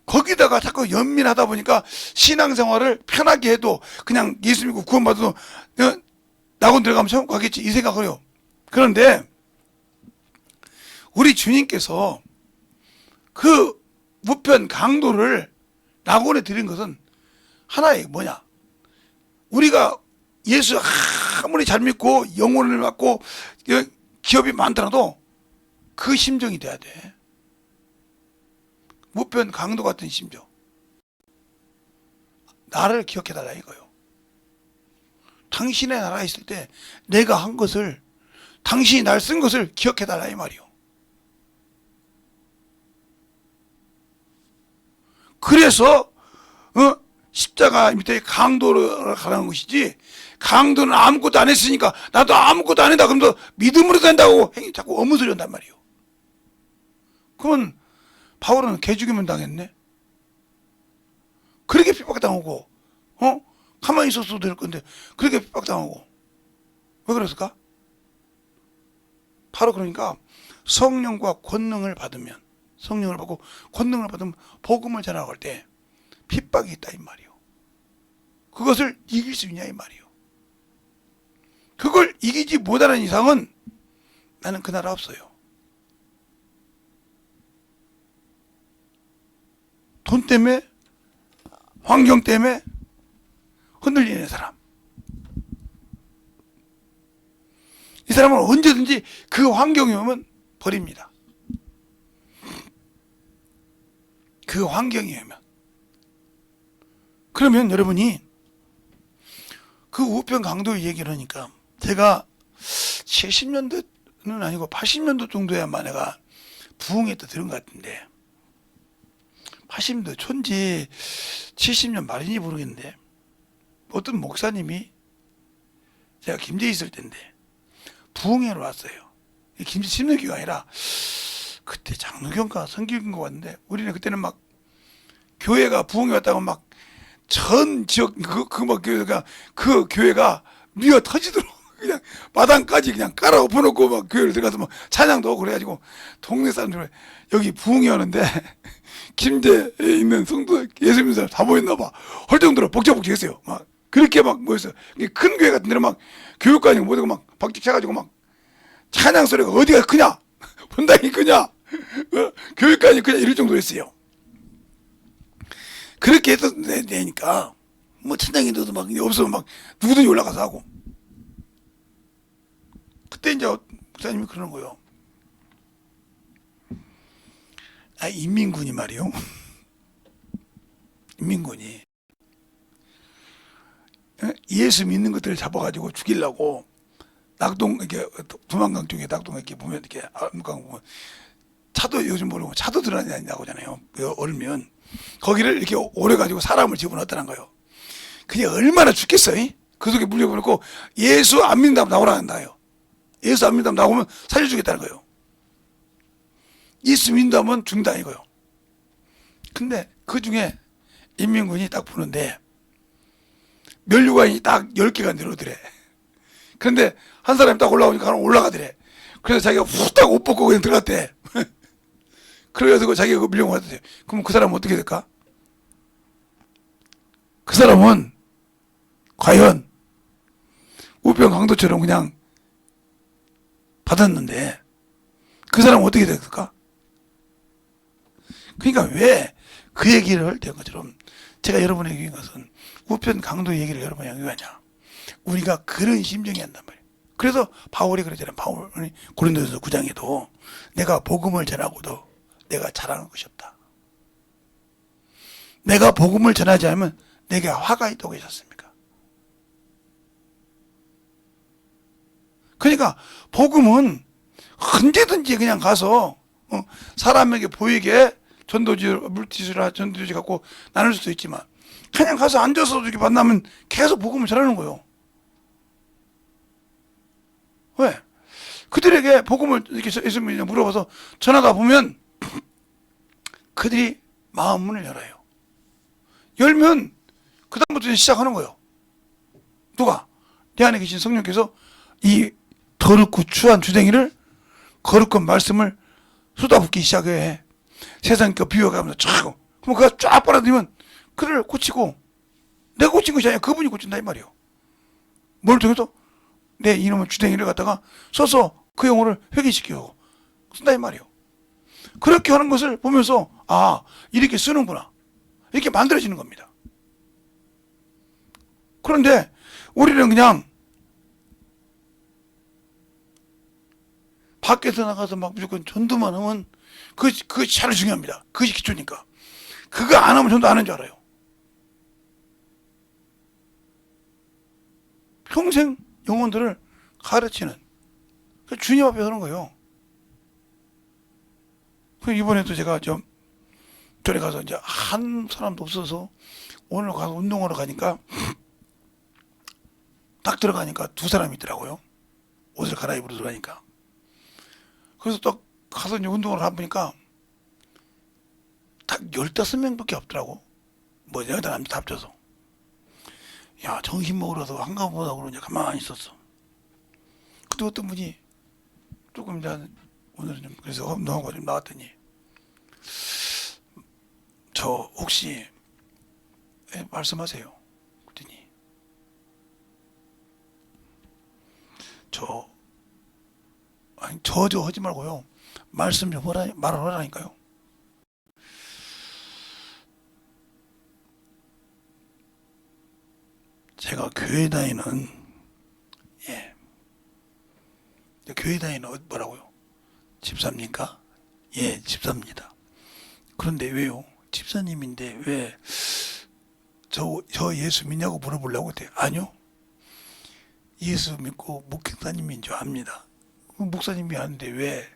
거기다가 자꾸 연민하다 보니까 신앙생활을 편하게 해도 그냥 예수 믿고 구원받아도 낙원 들어가면 천국 가겠지 이 생각을 해요. 그런데 우리 주님께서 그 우편 강도를 낙원에 드린 것은 하나의 뭐냐? 우리가 예수 아무리 잘 믿고 영혼을 받고 기업이 많더라도 그 심정이 돼야 돼. 무편 강도 같은 심정. 나를 기억해달라 이거요. 당신의 나라에 있을 때 내가 한 것을 당신이 날 쓴 것을 기억해달라 이 말이요. 그래서 십자가 밑에 강도를 가라는 것이지, 강도는 아무것도 안 했으니까 나도 아무것도 안 했다 그러면서 믿음으로 된다고 자꾸 어무소리 한단 말이에요. 그러면 바울은 개죽이면 당했네. 그렇게 핍박당하고 가만히 있었어도 될 건데 그렇게 핍박당하고. 왜 그랬을까? 바로 그러니까 성령과 권능을 받으면, 성령을 받고 권능을 받으면 복음을 전하고 할 때 핍박이 있다 이 말이요. 그것을 이길 수 있냐 이 말이요. 그걸 이기지 못하는 이상은 나는 그 나라 없어요. 돈 때문에, 환경 때문에 흔들리는 사람, 이 사람은 언제든지 그 환경이 오면 버립니다. 그 환경이 오면. 그러면 여러분이 그 우편 강도 얘기를 하니까, 제가 70년도는 아니고 80년도 정도야만 내가 부흥회 때 들은 것 같은데, 80년도 촌지 70년 말인지 모르겠는데, 어떤 목사님이, 제가 김제에 있을 때인데 부흥회로 왔어요. 김제 침례교가 아니라 그때 장로교인가 성교교인 것 같은데, 우리는 그때는 막 교회가 부흥회 왔다고 막 전 지역 막 교회가, 그 교회가 미어 터지도록 그냥 마당까지 그냥 깔아 엎어놓고 막 교회를 들어가서 막 찬양도 하고 그래가지고 동네 사람들 여기 부흥회 하는데 김제에 있는 성도 예수 믿는 사람 다 모였나 봐. 할 정도로 복잡복잡했어요. 막 그렇게 막 모였어요. 큰 교회 같은 데는 막 교육관이 모두가 막 박직 쳐가지고 막 찬양 소리가 어디가 크냐, 분당이 크냐, 교육관이 크냐 이럴 정도였어요. 그렇게 해서 내니까 뭐 천장인데도 막 없으면 막 누구든지 올라가서 하고. 그때 이제 목사님이 그러는 거예요. 인민군이 말이요. 인민군이 예수 믿는 것들을 잡아가지고 죽이려고 낙동, 이렇게 두만강 쪽에 낙동 이렇게 보면, 이렇게 암강 보면 차도, 요즘 모르고 차도 드러나냐고 하잖아요. 얼면 거기를 이렇게 오래 가지고 사람을 집어넣었다는 거예요. 그게 얼마나 죽겠어요? 그 속에 물려보내고 예수 안 믿는다면 나오라는 거예요. 예수 안 믿는다면 나오면 살려주겠다는 거예요. 예수 믿는다면 죽는다 이거요. 근데 그 중에 인민군이 딱 보는데 면류관이 딱 10개가 내려오더래. 그런데 한 사람이 딱 올라오니까 올라가더래. 그래서 자기가 후딱 옷 벗고 그냥 들어갔대. 그래가지고 자기가 그 밀려고 하더래. 그럼 그 사람은 어떻게 될까? 그 사람은 과연 우편 강도처럼 그냥 받았는데 그 사람은 어떻게 됐을까? 그러니까 왜 그 얘기를 할 때 것처럼 제가 여러분에게 얘기한 것은 우편 강도 얘기를 여러분에게 왜 하냐? 우리가 그런 심정이 한단 말이에요. 그래서 바울이 그러잖아요. 바울이 고린도전서 9장에도 내가 복음을 전하고도 내가 자랑할 것이 없다. 내가 복음을 전하지 않으면 내게 화가 있다고 하셨습니까? 그러니까 복음은 언제든지 그냥 가서 사람에게 보이게 물티슈나 전도지 갖고 나눌 수도 있지만 그냥 가서 앉아서 이렇게 만나면 계속 복음을 전하는 거예요. 왜? 그들에게 복음을 이렇게 예수 믿냐 물어봐서 전하다 보면 그들이 마음 문을 열어요. 열면 그다음부터 시작하는 거예요. 누가? 내 안에 계신 성령께서 이 더럽고 추한 주댕이를 거룩한 말씀을 쏟아붓기 시작해. 세상 그 비워가면서 쫙. 그럼 그가 쫙 빨아들이면 그를 고치고, 내가 고친 것이 아니라 그분이 고친다 이 말이에요. 뭘 통해서? 내 이놈의 주댕이를 갖다가 써서 그 영혼을 회개시키고 쓴다 이 말이에요. 그렇게 하는 것을 보면서 아, 이렇게 쓰는구나. 이렇게 만들어지는 겁니다. 그런데 우리는 그냥 밖에서 나가서 막 무조건 전도만 하면 그것이 잘 중요합니다. 그것이 기초니까. 그거 안 하면 전도 안 하는 줄 알아요. 평생 영혼들을 가르치는 주님 앞에 서는 거예요. 이번에도 제가 저리 가서 이제 한 사람도 없어서 오늘 가서 운동하러 가니까 딱 들어가니까 두 사람이 있더라고요. 옷을 갈아입으러 들어가니까. 그래서 딱 가서 이제 운동을 해보니까 딱 15명밖에 없더라고. 뭐 여자 남자 다 합쳐서. 야, 정신 먹으러서 한가보다 그러고 이제 가만히 있었어. 그때 어떤 분이 조금 이제 오늘은 좀 그래서 운동하고 좀 나왔더니 저 혹시 말씀하세요. 그랬더니 저 하지 말고요. 말씀 좀 말을 하라니까요. 제가 교회 다니는, 예. 교회 다니는 뭐라고요? 집사입니까? 예, 집사입니다. 그런데 왜요? 집사님인데 왜 저 예수 믿냐고 물어보려고 했대요. 아니요. 예수 믿고 목사님인 줄 압니다. 목사님이 아는데 왜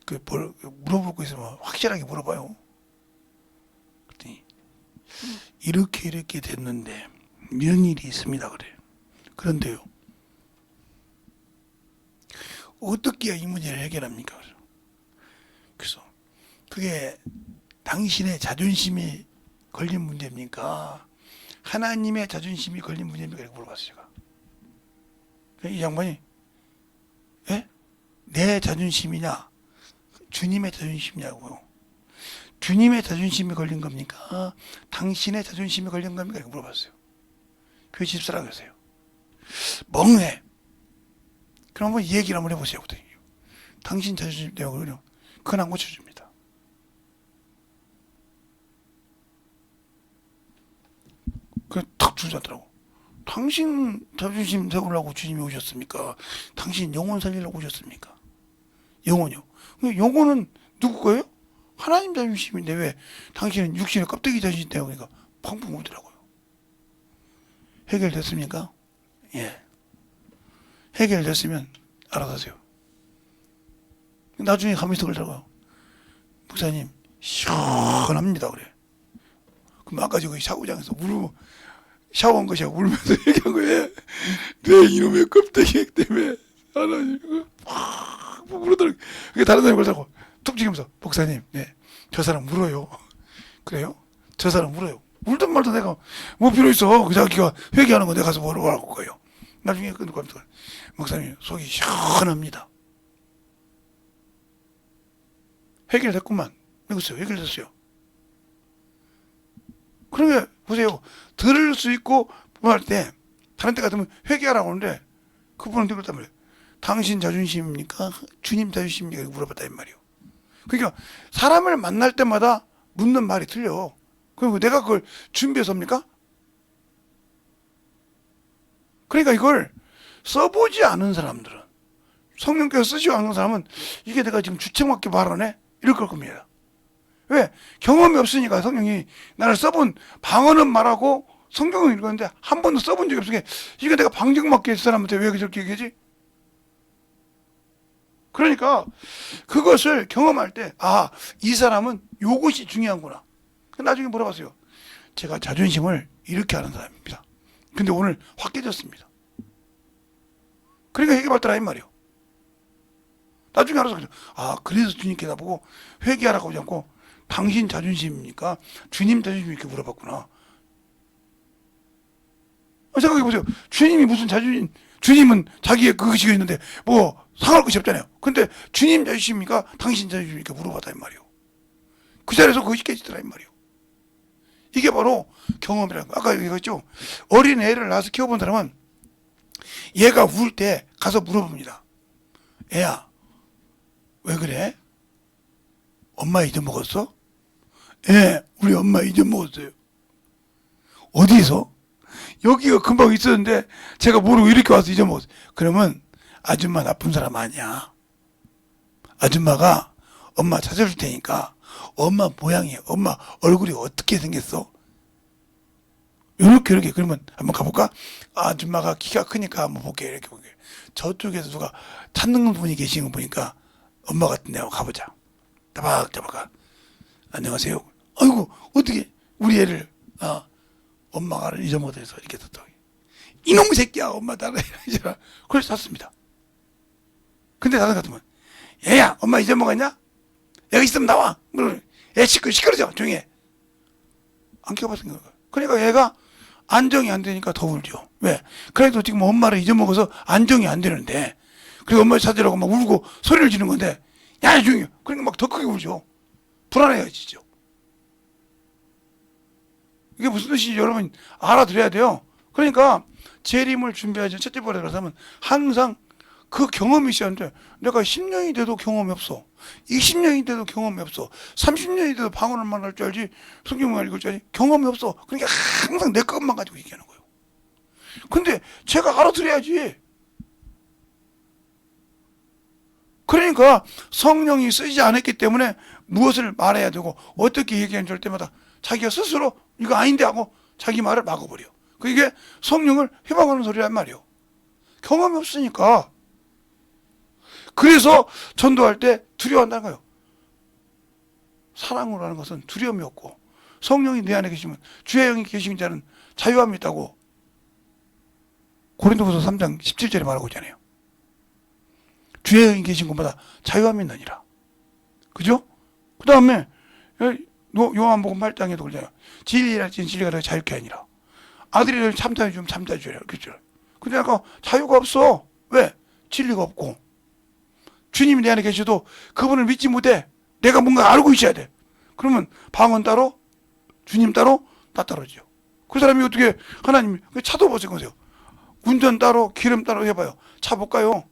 물어볼 거 있으면 확실하게 물어봐요. 그랬더니 이렇게 됐는데 명일이 있습니다 그래요. 그런데요. 어떻게 이 문제를 해결합니까? 그래서 그게 당신의 자존심이 걸린 문제입니까? 하나님의 자존심이 걸린 문제입니까? 이렇게 물어봤어요. 제가. 이 양반이 예? 내 자존심이냐 주님의 자존심이냐고요. 주님의 자존심이 걸린 겁니까? 당신의 자존심이 걸린 겁니까? 이렇게 물어봤어요. 교회 집사라고 했어요. 멍해. 그럼 한번 얘기를 한번 해보세요. 당신 자존심 때문에 그건 안 고쳐줍니다. 그래 탁 주저하더라고. 당신 자존심 세우려고 주님이 오셨습니까? 당신 영혼 살리려고 오셨습니까? 영혼이요. 영혼은 누구 거예요? 하나님 자존심인데 왜 당신은 육신의 껍데기 자존심 때문에 그러니까 펑펑 울더라고요. 해결됐습니까? 예. 해결됐으면 알아서 하세요. 나중에 가면서 그러더라고요. 목사님 시원합니다 그래. 그럼 아까 저기 샤워장에서 샤워한 것이 울면서 얘기한 거예요. 내 이놈의 껍데기 때문에 하나님 막 울더라고요. 그게 다른 사람이 그러더라고. 툭 치면서 목사님 저 사람 울어요. 그래요? 저 사람 울어요. 울든 말든 내가 뭐 필요 있어. 그 자기가 회개하는 거 내가 가서 뭐라고 할 거예요. 나중에 끊고 합니다. 목사님 속이 시원합니다. 해결됐구만. 이거어요. 해결됐어요. 그러게 보세요. 들을 수 있고 뭐 할 때 다른 때 같으면 회개하라고 하는데 그분은 그랬단 말이에요. 당신 자존심입니까? 주님 자존심입니까? 이렇게 물어봤다 이 말이에요. 그러니까 사람을 만날 때마다 묻는 말이 틀려. 그리고 내가 그걸 준비해서 합니까? 그러니까 이걸 써보지 않은 사람들은, 성령께서 쓰지 않은 사람은 이게 내가 지금 주책맞게 말하네? 이럴 걸 겁니다. 왜? 경험이 없으니까. 성령이 나를 써본 방언은 말하고 성경은 읽었는데 한 번도 써본 적이 없으니까 이게 내가 방정맞게 사람한테 왜 저렇게 얘기하지? 그러니까 그것을 경험할 때 이 사람은 요것이 중요한구나. 나중에 물어봤어요. 제가 자존심을 이렇게 하는 사람입니다. 근데 오늘 확 깨졌습니다. 그러니까 회개받더라 이 말이에요. 나중에 알아서 그래서 주님께 나보고 회개하라고 하지 않고 당신 자존심입니까? 주님 자존심 이렇게 물어봤구나. 생각해보세요. 주님이 무슨 자존심, 주님은 자기의 그것이 있는데 뭐 상할 것이 없잖아요. 근데 주님 자존심입니까? 당신 자존심입니까? 물어봤다 이 말이에요. 그 자리에서 그것이 깨지더라 이 말이에요. 이게 바로 경험이라는 거. 아까 얘기했죠. 어린 애를 낳아서 키워본 사람은 얘가 울 때 가서 물어봅니다. 애야, 왜 그래? 엄마 잊어먹었어? 예, 우리 엄마 잊어먹었어요. 어디서? 여기가 금방 있었는데 제가 모르고 이렇게 와서 잊어먹었어요. 그러면 아줌마 나쁜 사람 아니야. 아줌마가 엄마 찾아줄 테니까 엄마 모양이, 엄마 얼굴이 어떻게 생겼어? 이렇게 그러면 한번 가볼까? 아줌마가 키가 크니까 한번 볼게. 이렇게 볼게. 저쪽에서 누가 찾는 분이 계시는 거 보니까 엄마 같은데 한번 가보자. 따박따박. 안녕하세요. 아이고 어떻게 우리 애를 엄마가 잊어먹어서 이렇게 또 이놈의 새끼야 엄마 나가 이러잖아. 그래서 샀습니다. 근데 나는 같으면 얘야 엄마 잊어먹었냐? 여기 있으면 나와. 애 시끄러져 조용히 해. 안 키워봤으니까. 그러니까 얘가 안정이 안 되니까 더 울죠. 왜? 그래도 지금 엄마를 잊어먹어서 안정이 안 되는데 그리고 엄마 찾으라고 막 울고 소리를 지르는 건데 야 조용히 해. 그러니까 막 더 크게 울죠. 불안해지죠. 이게 무슨 뜻인지 여러분 알아들어야 돼요. 그러니까 재림을 준비하지 첫째 번에 하면 항상 그 경험이 있어야 하는데 내가 10년이 돼도 경험이 없어. 20년이 돼도 경험이 없어. 30년이 돼도 방언을 만날 줄 알지 성경만 읽을 줄 알지 경험이 없어. 그러니까 항상 내 것만 가지고 얘기하는 거예요. 근데 제가 알아들어야지. 그러니까 성령이 쓰지 않았기 때문에 무엇을 말해야 되고 어떻게 얘기하는 줄 때마다 자기가 스스로 이거 아닌데 하고 자기 말을 막아버려. 그게 성령을 회방하는 소리란 말이에요. 경험이 없으니까. 그래서 전도할 때 두려워한다는 거예요. 사랑으로 하는 것은 두려움이 없고 성령이 내 안에 계시면 주의 영이 계신 자는 자유함이 있다고 고린도후서 3장 17절에 말하고 있잖아요. 주의 영이 계신 곳마다 자유함이 있느니라. 그죠? 그 다음에 요한복음 8장에도 그러잖아요. 진리라 진리가 더 자유케 하니라. 아들이 참다해 주면 참다해 주라. 그렇죠? 근데 아까 자유가 없어. 왜? 진리가 없고. 주님이 내 안에 계셔도 그분을 믿지 못해. 내가 뭔가 알고 있어야 돼. 그러면 방언 따로, 주님 따로, 나 따로죠. 그 사람이 어떻게 하나님 차도 보세요. 운전 따로, 기름 따로 해봐요. 차 못 가요.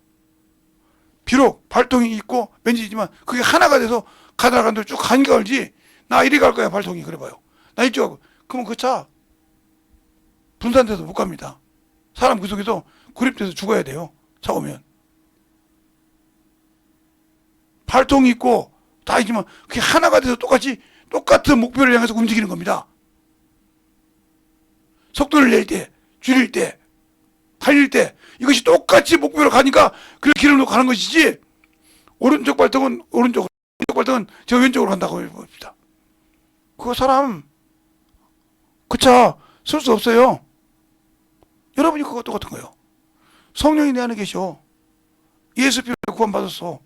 비록 발통이 있고 왠지지만 그게 하나가 돼서 가다가 쭉 간게 걸지. 나 이리 갈 거야 발통이 그래봐요. 나 이쪽 그러면 그 차 분산돼서 못 갑니다. 사람 그 속에서 구립돼서 죽어야 돼요. 차 오면. 발통이 있고 다 있지만 그게 하나가 돼서 똑같은 목표를 향해서 움직이는 겁니다. 속도를 낼 때, 줄일 때, 달릴 때 이것이 똑같이 목표로 가니까 그 길을 놓고 가는 것이지 오른쪽 발등은 오른쪽으로 왼쪽 발등은 저 왼쪽으로 간다고 봅시다. 그 사람 그 차 쓸 수 없어요. 여러분이 그거 똑같은 거예요. 성령이 내 안에 계셔. 예수 피로 구원받았어.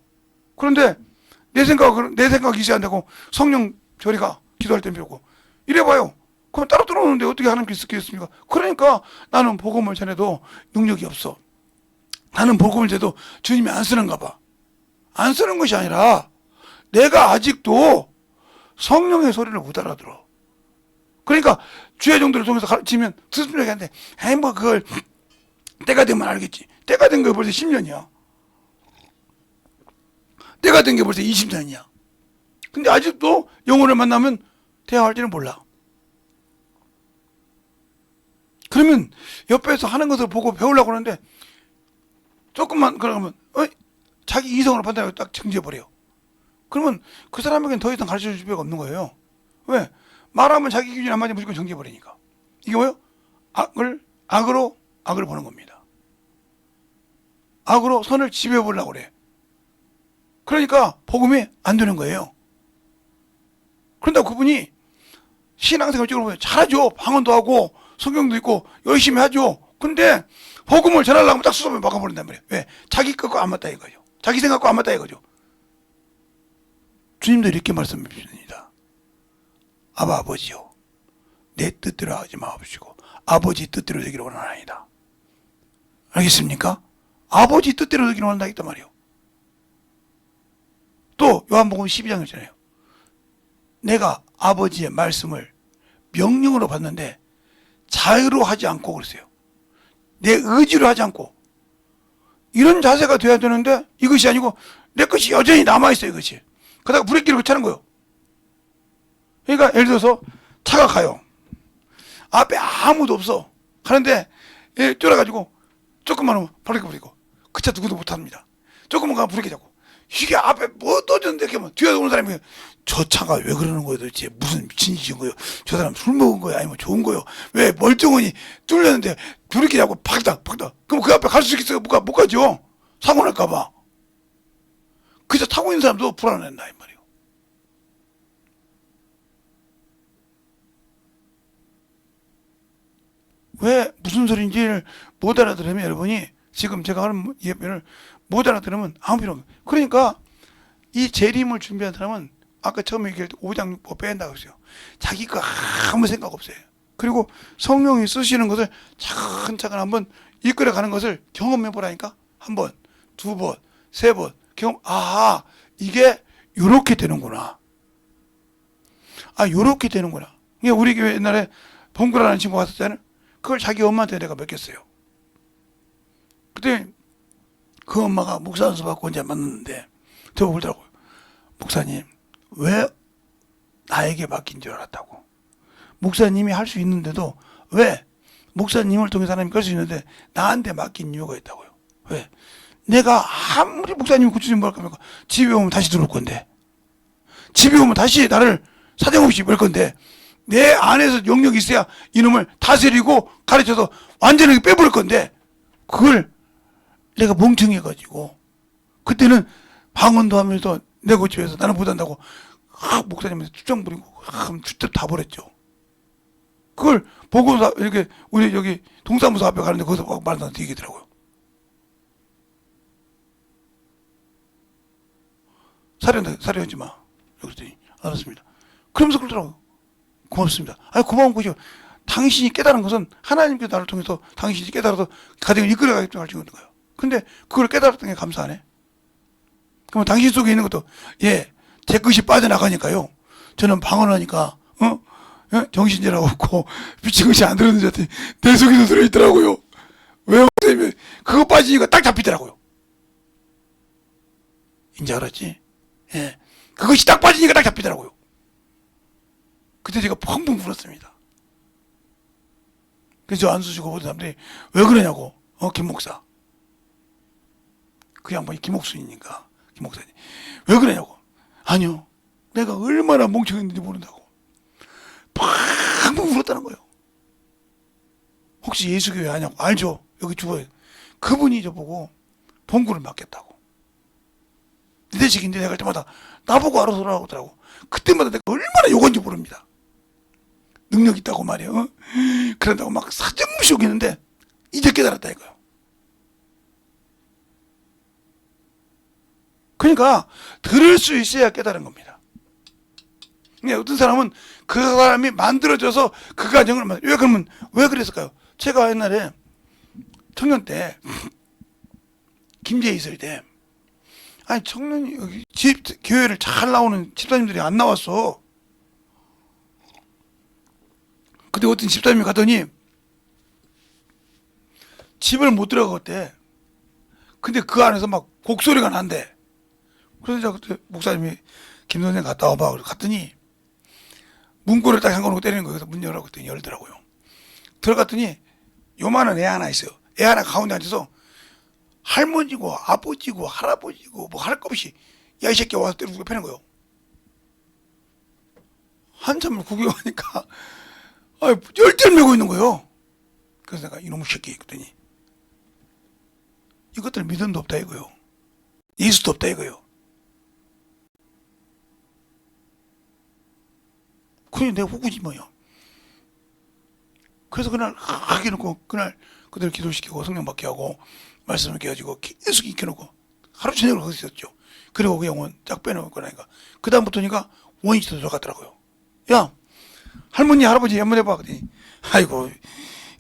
그런데 내 생각이 있어야 한다고 성령 저리가 기도할 땐 배우고 이래봐요. 그럼 따로 들어오는데 어떻게 하나님께 있겠습니까? 그러니까 나는 복음을 전해도 능력이 없어. 나는 복음을 전해도 주님이 안 쓰는가 봐. 안 쓰는 것이 아니라 내가 아직도 성령의 소리를 못 알아들어. 그러니까 주의 정도를 통해서 가르치면 듣는 얘기한데 에이 뭐 그걸 때가 되면 알겠지. 때가 된 게 벌써 10년이야. 때가 된 게 벌써 20년이야. 근데 아직도 영혼을 만나면 대화할지는 몰라. 그러면 옆에서 하는 것을 보고 배우려고 하는데 조금만 그러면 자기 이성으로 판단하고 딱 정지해버려요. 그러면 그 사람에게는 더 이상 가르쳐줄 필요가 없는 거예요. 왜? 말하면 자기 기준이 안 맞으면 무조건 정지해버리니까. 이게 뭐예요? 악으로 악을 보는 겁니다. 악으로 선을 지배해보려고 그래. 그러니까 복음이 안 되는 거예요. 그런데 그분이 신앙생활 쪽으로 보면 잘하죠. 방언도 하고 성경도 있고 열심히 하죠. 근데 복음을 전하려고 하면 딱 수소문 막아버린단 말이에요. 왜? 자기 것과 안 맞다 이거죠. 자기 생각과 안 맞다 이거죠. 주님도 이렇게 말씀해 주십니다. 아버지요, 내 뜻대로 하지 마옵시고 아버지 뜻대로 되기를 원하나이다. 알겠습니까? 아버지 뜻대로 되기를 원한다 했단 말이에요. 또 요한복음 12장을 있잖아요. 내가 아버지의 말씀을 명령으로 받는데 자유로 하지 않고 그랬어요. 내 의지로 하지 않고. 이런 자세가 돼야 되는데 이것이 아니고 내 것이 여전히 남아있어요. 이것이. 그러다가 브레이크를 고치는 거예요. 그러니까 예를 들어서 차가 가요. 앞에 아무도 없어. 가는데 쫄아가지고 조금만 하면 브레이크 버리고 그 차 누구도 못합니다. 조금만 가면 브레이크 잡고 이게 앞에 뭐 떠졌는데 이렇게 하면 뒤에 오는 사람이 저 차가 왜 그러는 거예요 도대체 무슨 미친 짓인 거예요? 저 사람 술 먹은 거예요? 아니면 좋은 거예요? 왜 멀쩡하니 뚫렸는데 브레이크 잡고 팍닥 그럼 그 앞에 갈 수 있겠어요? 못 가죠. 사고 날까봐. 그저 타고 있는 사람도 불안한다 이 말이에요. 왜 무슨 소리인지를 못 알아들으면 여러분이 지금 제가 하는 예배를 못 알아들으면 아무 필요 없어요. 그러니까 이 재림을 준비한 사람은 아까 처음에 얘기할 때 5장 6법 뺀다고 했어요. 자기가 아무 생각 없어요. 그리고 성령이 쓰시는 것을 차근차근 한번 이끌어가는 것을 경험해 보라니까. 한 번, 두 번, 세 번 경험. 아, 이게 요렇게 되는구나. 아, 요렇게 되는구나. 이게 우리 교회 옛날에 봉구라는 친구가 왔었잖아요. 그걸 자기 엄마한테 내가 맡겼어요. 그때 그 엄마가 목사 안수 받고 이제 만났는데 저보고 그러더라고요. 목사님, 왜 나에게 맡긴 줄 알았다고. 목사님이 할 수 있는데도 왜 목사님을 통해서 하나님이 할 수 있는데 나한테 맡긴 이유가 있다고요. 왜? 내가 아무리 목사님이 고치지 뭘 겁니까? 집에 오면 다시 들어올 건데, 집에 오면 다시 나를 사정없이 볼 건데, 내 안에서 영역이 있어야 이놈을 다스리고 가르쳐서 완전하게 빼버릴 건데, 그걸 내가 멍청해가지고 그때는 방언도 하면서 내 고집에서 나는 못한다고 목사님한테 투정 부리고 주택 다 버렸죠. 그걸 보고서 이렇게 우리 여기 동사무소 앞에 가는데 거기서 막 말한다는 얘기더라고요. 사려하지 마. 그랬더니 알았습니다. 그러면서 그러더라고요. 고맙습니다. 아니 고마운 것이요. 당신이 깨달은 것은 하나님께서 나를 통해서 당신이 깨달아서 가정을 이끌어가겠다고 하시는 거예요. 근데 그걸 깨달았던 게 감사하네. 그럼 당신 속에 있는 것도 예, 제 것이 빠져나가니까요. 저는 방언하니까 정신이라고 없고 미친 것이 안 들었는지 했더니 내 속에도 들어있더라고요. 왜 목사님이 그거 빠지니까 딱 잡히더라고요. 이제 알았지? 예, 그것이 딱 빠지니까 딱 잡히더라고요. 그때 제가 펑펑 불었습니다. 그래서 안수시고 보던 사람들이 왜 그러냐고. 김 목사. 그 양반이 김옥순이니까 김 목사님 왜 그러냐고. 아니요, 내가 얼마나 멍청했는지 모른다고 팡팡 울었다는 거예요. 혹시 예수교회 아냐고. 알죠, 여기 주어요. 그분이 저보고 봉구를 맡겠다고. 네 대식인데 내가 할 때마다 나보고 알아서 하라고 하더라고. 그때마다 내가 얼마나 욕한지 모릅니다. 능력 있다고 말이에요. 그런다고 막 사정무시 욕했는데 이제 깨달았다 이거요. 그러니까 들을 수 있어야 깨달은 겁니다. 어떤 사람은 그 사람이 만들어져서 그 가정을 왜 그러면 왜 그랬을까요? 제가 옛날에 청년 때 김제에 있을 때 아니 청년이 여기 교회를 잘 나오는 집사님들이 안 나왔어. 근데 어떤 집사님이 가더니 집을 못 들어가겠대. 근데 그 안에서 막 곡소리가 난대. 그래서 제가 그때 목사님이 김 선생 갔다 와봐. 갔더니 문고를 딱 잠궈놓고 때리는 거예요. 그래서 문 열라고 했더니 열더라고요. 들어갔더니 요만한 애 하나 있어요. 애 하나 가운데 앉아서 할머니고 아버지고 할아버지고 뭐 할 것 없이 야 이 새끼 와서 때리고 패는 거예요. 한참을 구경하니까 열대를 메고 있는 거예요. 그래서 내가 이놈의 새끼 그랬더니 이것들 믿음도 없다 이거요. 예수도 없다 이거요. 그냥 내가 후구지 뭐야. 그래서 그날 하기놓고 그날 그들 기도시키고 성령 받게 하고 말씀을 깨가지고 계속 익혀놓고 하루 저녁을 거기서 있었죠. 그리고 그 영혼 쫙 빼놓고 나니까 그 다음부터니까 원인치도 들어갔더라고요. 야 할머니 할아버지 한번 해봐. 그랬더니 아이고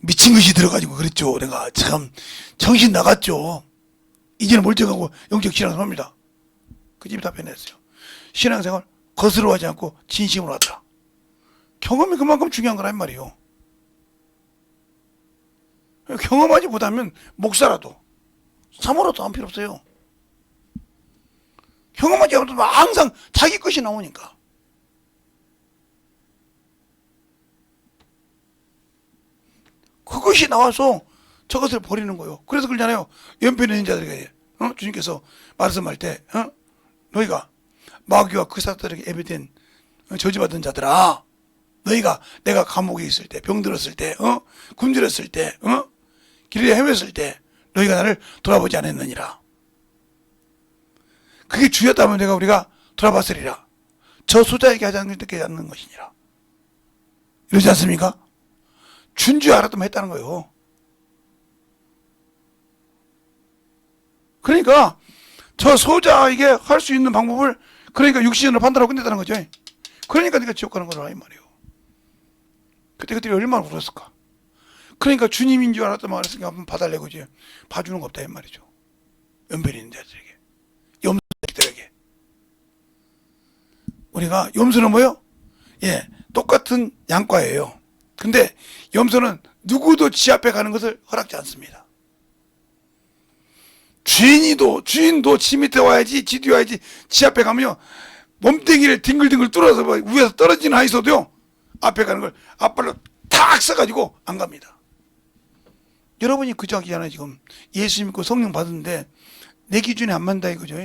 미친 것이 들어가지고 그랬죠. 내가 참 정신 나갔죠. 이제는 멀쩡하고 영적 신앙생활합니다. 그 집이 다 변했어요. 신앙생활 거스러워하지 않고 진심으로 하더라. 경험이 그만큼 중요한 거란 말이에요. 경험하지 못하면 목사라도 사모라도 안 필요 없어요. 경험하지 않아도 항상 자기 것이 나오니까. 그것이 나와서 저것을 버리는 거예요. 그래서 그러잖아요. 연편에 있는 자들에게 주님께서 말씀할 때 너희가 마귀와 그 사람들에게 예배된 저주받은 자들아, 너희가 내가 감옥에 있을 때, 병들었을 때, 굶주렸을 때, 길에 헤맸을 때 너희가 나를 돌아보지 않았느니라. 그게 주였다면 내가 우리가 돌아봤으리라. 저 수자에게 하지 않는 것이니라. 이러지 않습니까? 준 줄 알았더만 했다는 거예요. 그러니까 저 소자에게 할 수 있는 방법을 그러니까 육신으로 판단하고 끝냈다는 거죠. 그러니까 네가 지옥 가는 거라 이 말이에요. 그때 그들이 얼마나 울었을까. 그러니까 주님인 줄 알았더만 그랬으니까 한번 봐달래고 이제 봐주는 거 없다 이 말이죠. 연변이 있는 자들에게, 염소들에게. 우리가 염소는 뭐요? 예, 똑같은 양과예요. 근데 염소는 누구도 지 앞에 가는 것을 허락지 않습니다. 주인도 지 밑에 와야지, 지 뒤에 와야지. 지 앞에 가면요, 몸뚱이를 뒹글뒹글 뚫어서 위에서 떨어지는 아 있어도요, 앞에 가는 걸 앞발로 탁 써가지고 안 갑니다. 여러분이 그저 하잖아요. 지금 예수 믿고 성령 받았는데 내 기준에 안 맞는다 이거죠.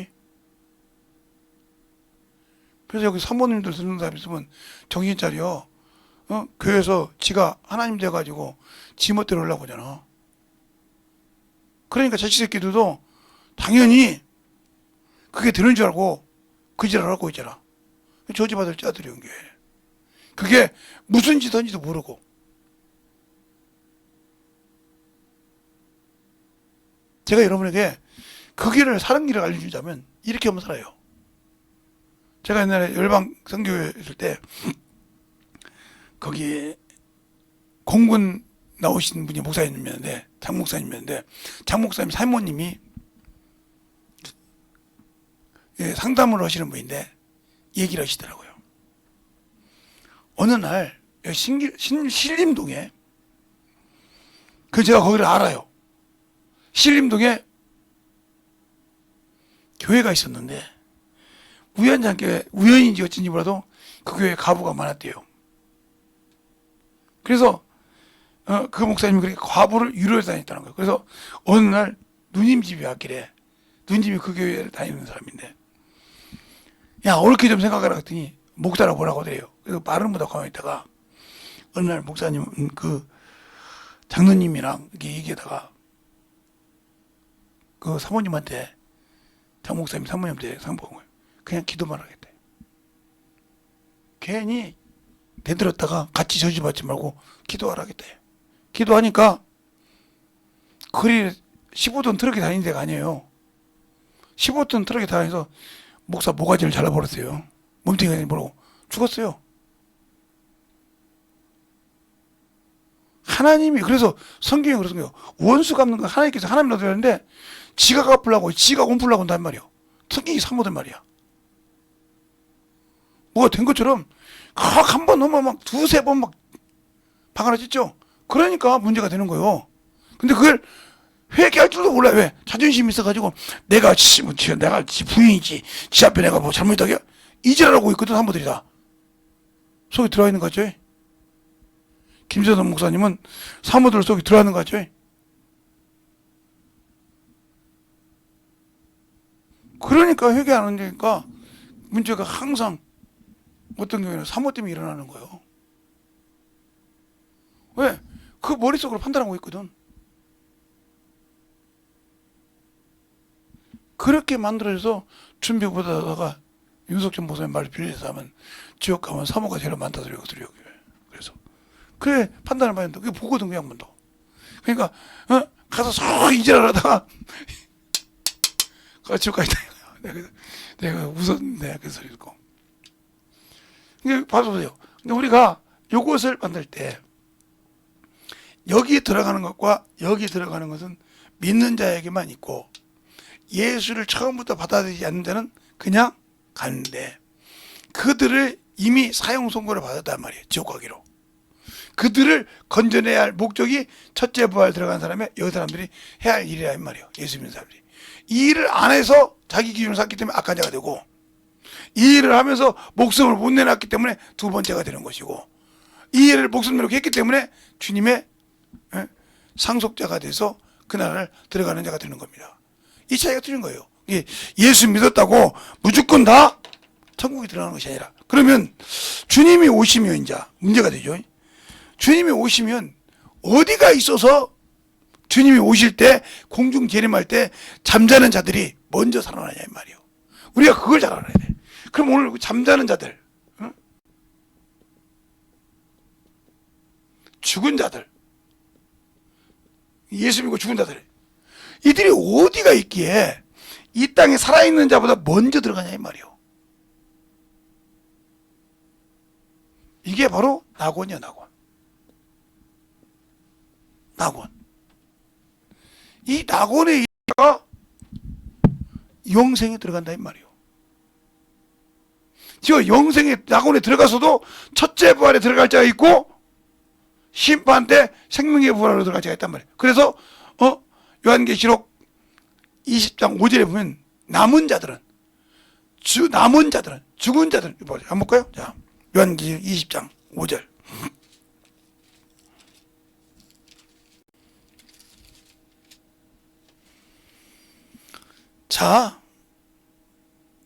그래서 여기 사모님들 듣는 사람 있으면 정신 차려. 교회에서 지가 하나님 돼가지고 지 멋대로 하려고 하잖아. 그러니까 자식 새끼들도 당연히 그게 되는 줄 알고 그 짓을 하고 있잖아. 저주받을 자들이 온 게. 그게 무슨 짓 한지도 모르고. 제가 여러분에게 그 길을 사는 길을 알려주자면 이렇게 하면 살아요. 제가 옛날에 열방 선교회 있을 때 거기 공군 나오신 분이 목사님이었는데 장 목사님이었는데 장 목사님 사모님이 상담을 하시는 분인데 얘기를 하시더라고요. 어느 날 신림동에 그 제가 거기를 알아요. 신림동에 교회가 있었는데 우연인지 어쩐지 몰라도 그 교회에 가부가 많았대요. 그래서 그 목사님이 그렇게 과부를 유료해 다녔다는 거예요. 그래서 어느 날 누님 집에 왔길래 누님이 그 교회를 다니는 사람인데 야 옳게 좀 생각하라 했더니 목사라고 뭐라고 그래요. 그래서 말은 못하고 가만히 있다가 어느 날 목사님 그 장로님이랑 이렇게 얘기하다가 그 사모님한테 장 목사님 사모님한테 상봉한 거예요. 그냥 기도만 하겠대. 괜히 대들었다가 같이 저주받지 말고 기도하라겠대. 기도하니까 그리 15톤 트럭이 다니는 데가 아니에요. 15톤 트럭이 다니면서 목사 모가지를 잘라버렸어요. 몸뚱이가 모르고 죽었어요. 하나님이 그래서 성경에 그러는 거예요. 원수 갚는 건 하나님께서 하나님 놔두는데 지가 갚으려고 지가 온풀려고 한단 말이에요. 성경이 사모된 말이야. 뭐가 된 것처럼 한 번 넘어 막 두세 번 막 방아를 찢죠. 그러니까 문제가 되는 거예요. 근데 그걸 회개할 줄도 몰라. 왜? 자존심이 있어가지고 내가 지 부인이지 지 앞에 내가 뭐 잘못했다게 이지랄하고 있거든. 사모들이 다 속에 들어와 있는 거죠. 김재동 목사님은 사모들 속에 들어와 있는 거죠. 그러니까 회개 안 하니까 문제가 항상 어떤 경우에는 사모 때문에 일어나는 거예요. 왜? 그 머릿속으로 판단하고 있거든. 그렇게 만들어져서 준비 보다가 윤석천 목사님 말을 빌려서 하면 지옥 가면 사모가 제일 많다 소리가 그래서 그래 판단을 많이 한다. 그게 보거든 그 양반도. 그러니까 가서 sok 이질하다가 지옥 가있다. 내가 웃었는데 그 소리 듣고. 봐보세요. 근데 우리가 요것을 만들 때 여기 들어가는 것과 여기 들어가는 것은 믿는 자에게만 있고 예수를 처음부터 받아들이지 않는 자는 그냥 가는데 그들을 이미 사형 선고를 받았단 말이에요. 지옥 가기로. 그들을 건져내야 할 목적이 첫째 부활 들어간 사람의 여기 사람들이 해야 할 일이라 이 말이에요. 예수 믿는 사람들이. 이 일을 안 해서 자기 기준을 삼기 때문에 악한 자가 되고 이 일을 하면서 목숨을 못 내놨기 때문에 두 번째가 되는 것이고 이 일을 목숨 내놓고 했기 때문에 주님의 상속자가 돼서 그 나라를 들어가는 자가 되는 겁니다. 이 차이가 틀린 거예요. 예수 믿었다고 무조건 다 천국에 들어가는 것이 아니라 그러면 주님이 오시면 이제 문제가 되죠. 주님이 오시면 어디가 있어서 주님이 오실 때 공중 재림할 때 잠자는 자들이 먼저 살아나냐 이 말이에요. 우리가 그걸 잘 알아야 돼. 그럼 오늘 잠자는 자들, 죽은 자들 예수 믿고 죽은 자들. 이들이 어디가 있기에 이 땅에 살아있는 자보다 먼저 들어가냐 이 말이요. 이게 바로 낙원이야, 낙원. 낙원. 이 낙원에 있다가 영생에 들어간다 이 말이요. 지금 영생에 낙원에 들어가서도 첫째 부활에 들어갈 자가 있고 심판 때 생명의 부활로 들어갈 자가 있단 말이에요. 그래서 요한계시록 20장 5절에 보면 남은 자들은 죽은 자들은 한번 볼까요? 자, 요한계시록 20장 5절. 자,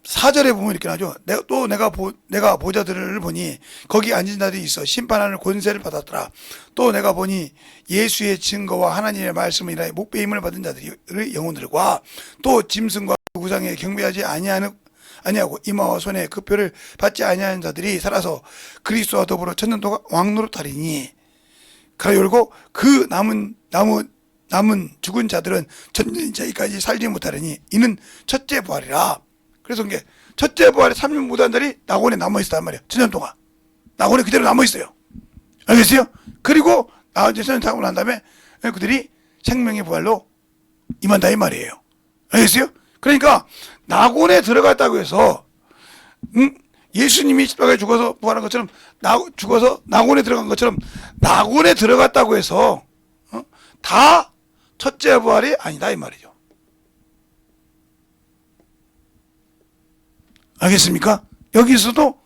4절에 보면 이렇게 나죠. 내가 보자들을 보니 거기 앉은 자들이 있어 심판하는 권세를 받았더라. 또 내가 보니 예수의 증거와 하나님의 말씀을 인하여 목배임을 받은 자들의 영혼들과 또 짐승과 구상에 경배하지 아니하고 이마와 손에 그 표를 받지 아니하는 자들이 살아서 그리스도와 더불어 천년 동안 왕노릇하리니 가로 열고 그 남은 죽은 자들은 천년자기까지 살지 못하리니 이는 첫째 부활이라. 그래서 이게 첫째 부활에 3년 못한 자들이 낙원에 남아있었단 말이에요. 천년 동안 낙원에 그대로 남아있어요. 알겠어요? 그리고 나머지 천년 타고 난 다음에 그들이 생명의 부활로 임한다 이 말이에요. 알겠어요? 그러니까 낙원에 들어갔다고 해서 예수님이 십자가에 죽어서 부활한 것처럼 죽어서 낙원에 들어간 것처럼 낙원에 들어갔다고 해서 다 첫째 부활이 아니다 이 말이죠. 알겠습니까? 여기서도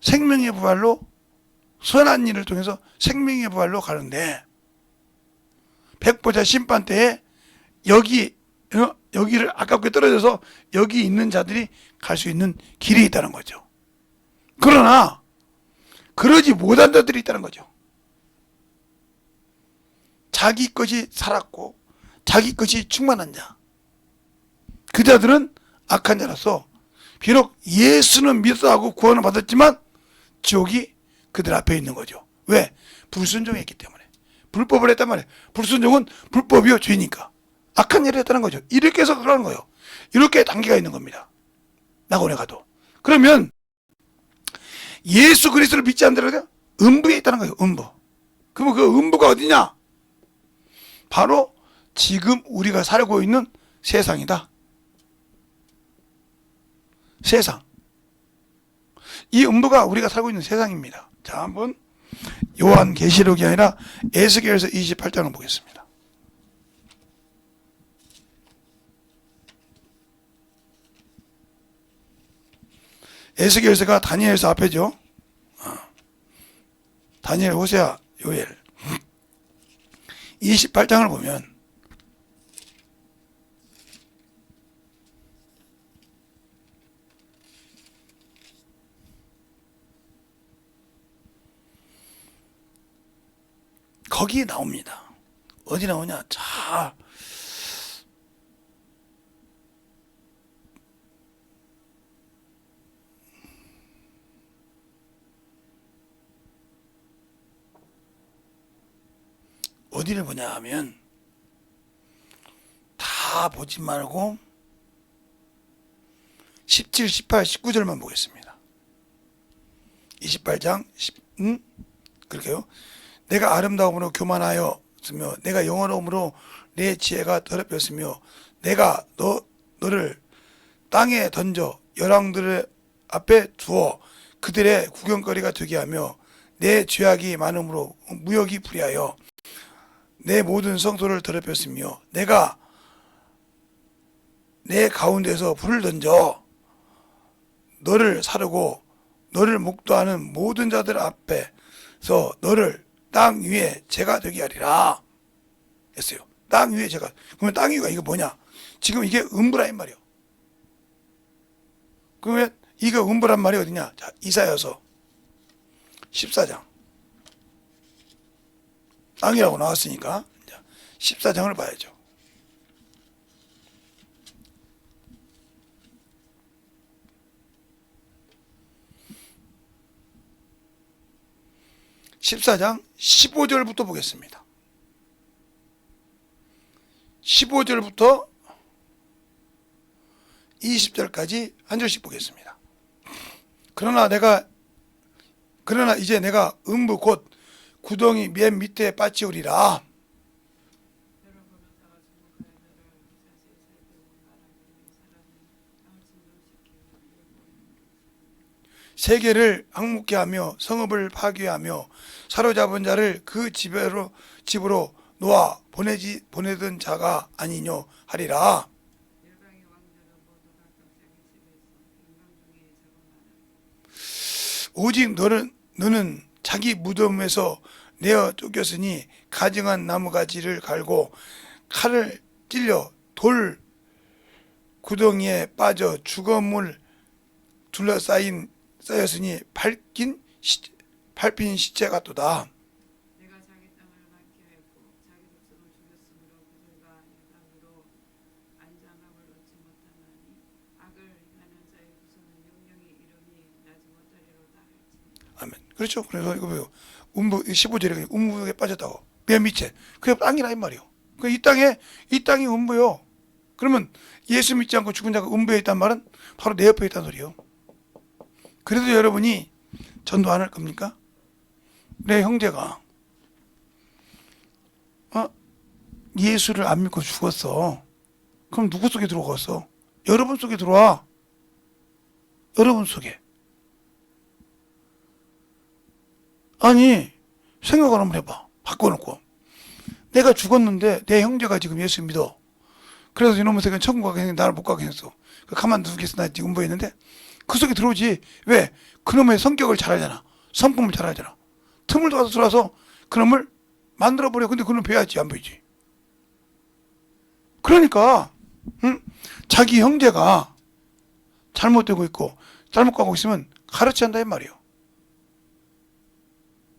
생명의 부활로 선한 일을 통해서 생명의 부활로 가는데 백보자 심판 때에 여기를 아깝게 떨어져서 여기 있는 자들이 갈 수 있는 길이 있다는 거죠. 그러나 그러지 못한 자들이 있다는 거죠. 자기 것이 살았고 자기 것이 충만한 자, 그 자들은 악한 자라서 비록 예수는 믿어하고 구원을 받았지만 지옥이 그들 앞에 있는 거죠. 왜? 불순종했기 때문에. 불법을 했단 말이에요. 불순종은 불법이요 죄니까 악한 일을 했다는 거죠. 이렇게 해서 그러는 거예요. 이렇게 단계가 있는 겁니다. 낙원에 가도. 그러면 예수 그리스도를 믿지 않는 음부에 있다는 거예요. 음부. 그러면 그 음부가 어디냐? 바로 지금 우리가 살고 있는 세상이다. 세상. 이 음부가 우리가 살고 있는 세상입니다. 자, 한번 요한계시록이 아니라 에스겔서 28장을 보겠습니다. 에스겔서가 다니엘서 앞에죠. 다니엘, 호세아, 요엘. 28장을 보면 거기에 나옵니다. 어디 나오냐? 자, 어디를 보냐 하면 다 보지 말고 17, 18, 19절만 보겠습니다. 28장 그렇게요. 내가 아름다움으로 교만하였으며 내가 영어로움으로 내 지혜가 더럽혔으며 내가 너를 땅에 던져 열왕들의 앞에 두어 그들의 구경거리가 되게 하며 내 죄악이 많음으로 무역이 불이하여 내 모든 성소를 더럽혔으며 내가 내 가운데서 불을 던져 너를 사르고 너를 목도하는 모든 자들 앞에서 너를 땅 위에 재가 되게 하리라 했어요. 땅 위에 재가. 그러면 땅 위가 이거 뭐냐? 지금 이게 음부라 이 말이요. 그러면 이거 음부란 말이 어디냐? 자, 이사야서 14장. 땅이라고 나왔으니까 14장을 봐야죠. (14장) 15절부터 보겠습니다. 15절부터 20절까지 한 절씩 보겠습니다. 그러나 이제 내가 음부 곧 구덩이 맨 밑에 빠지우리라. 세계를 항목케 하며 성읍을 파괴하며 사로잡은 자를 그 집으로 놓아 보내던 자가 아니뇨 하리라. 오직 너는 자기 무덤에서 내어 쫓겼으니 가증한 나무가지를 갈고 칼을 찔려 돌 구덩이에 빠져 죽음을 쌓였으니 밟힌 시체 같도다. 내가 자기 땅을 많게 했고 자기 백성을 죽였으므로 그들과 내 땅으로 안전함을 얻지 못하나니 악을 행하는 자의 구속은 영영이 이르니 나지 못하리로다 할지니. 아멘. 그렇죠. 그래서 이거 뭐요? 음부 15절에 음부에 빠졌다고. 맨 밑에. 그게 땅이라 이 말이요. 그 이 땅이 음부요. 그러면 예수 믿지 않고 죽은 자가 음부에 있단 말은 바로 내 옆에 있다는 소리요. 그래도 여러분이 전도 안 할 겁니까? 내 형제가 예수를 안 믿고 죽었어. 그럼 누구 속에 들어갔어? 여러분 속에 들어와. 여러분 속에. 아니 생각을 한번 해봐. 바꿔놓고 내가 죽었는데 내 형제가 지금 예수 믿어. 그래서 이놈의 새끼는 천국 가게 했는데 나를 못 가게 했어. 가만두겠어. 나 지금 음보했는데 그 속에 들어오지. 왜? 그놈의 성격을 잘 알잖아. 성품을 잘 알잖아. 틈을 가서 들어와서 그놈을 만들어버려. 근데 그놈 배야지 안 보이지. 그러니까 자기 형제가 잘못되고 있고 잘못 가고 있으면 가르쳐야 한다 이 말이요.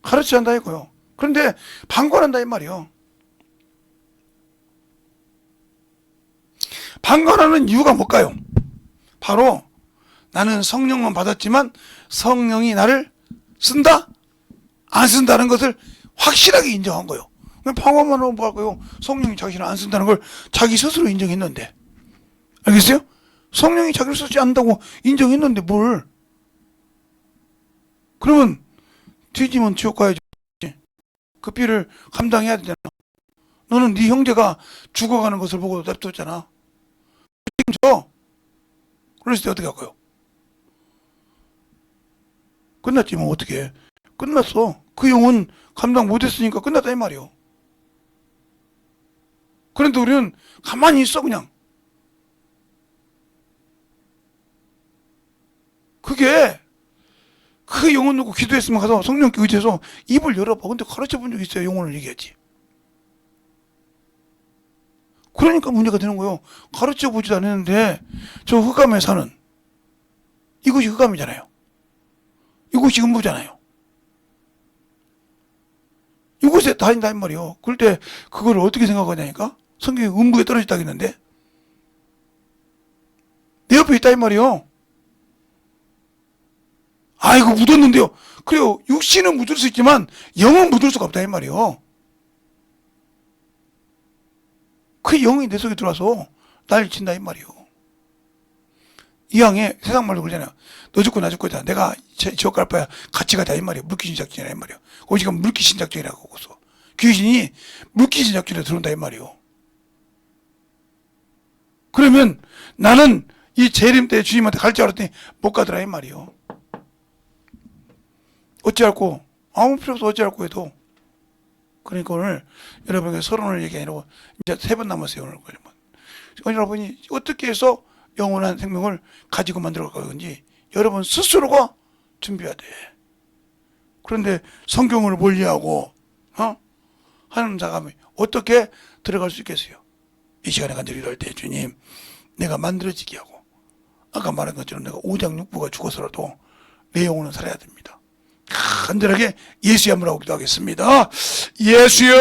가르쳐야 한다 이거요. 그런데 방관한다 이 말이요. 방관하는 이유가 뭘까요? 바로 나는 성령만 받았지만 성령이 나를 쓴다? 안 쓴다는 것을 확실하게 인정한 거예요. 방관만 하면 뭐 할까요? 성령이 자신을 안 쓴다는 걸 자기 스스로 인정했는데. 알겠어요? 성령이 자기를 쓰지 않는다고 인정했는데 뭘. 그러면 뒤지면 지옥 가야지. 그 삐를 감당해야 되잖아. 너는 네 형제가 죽어가는 것을 보고 냅뒀잖아. 책임져. 그랬을 때 어떻게 할 거예요? 끝났지 뭐 어떻게 해. 끝났어. 그 영혼 감당 못했으니까 끝났다 이 말이요. 그런데 우리는 가만히 있어 그냥. 그게 그 영혼 놓고 기도했으면 가서 성령께 의지해서 입을 열어봐. 근데 가르쳐 본 적 있어요? 영혼을 얘기하지. 그러니까 문제가 되는 거예요. 가르쳐 보지도 않았는데 저 흑암에 사는 이곳이 흑암이잖아요. 이곳이 음부잖아요. 이곳에 다닌다 이 말이요. 그럴 때 그걸 어떻게 생각하냐니까? 성경이 음부에 떨어졌다 했는데 내 옆에 있다 이 말이요. 아이고 묻었는데요. 그래요. 육신은 묻을 수 있지만 영은 묻을 수가 없다 이 말이요. 그 영이 내 속에 들어와서 날 친다 이 말이요. 이왕에 세상 말로 그러잖아요. 너 죽고 나 죽고 다 내가 지옥 갈 바야 같이 가자 이 말이요. 물귀신작전이라 이 말이요. 오직 물귀신작전이라고 하고서 귀신이 물귀신작전에 들어온다 이 말이요. 그러면 나는 이 재림 때 주님한테 갈 줄 알았더니 못 가더라 이 말이요. 어찌할꼬? 아무 필요 없어 어찌할꼬 해도. 그러니까 오늘 여러분에게 서론을 얘기하려고 이제 3번 남았어요 오늘. 여러분이 어떻게 해서 영원한 생명을 가지고 만들어 갈 건지 여러분 스스로가 준비해야 돼. 그런데 성경을 멀리하고 하는 자가 어떻게 들어갈 수 있겠어요? 이 시간에 간절히 이럴 때 주님 내가 만들어지게 하고 아까 말한 것처럼 내가 오장육부가 죽어서라도 내 영혼은 살아야 됩니다. 간절하게 예수의 한번 하고 기도하겠습니다. 예수여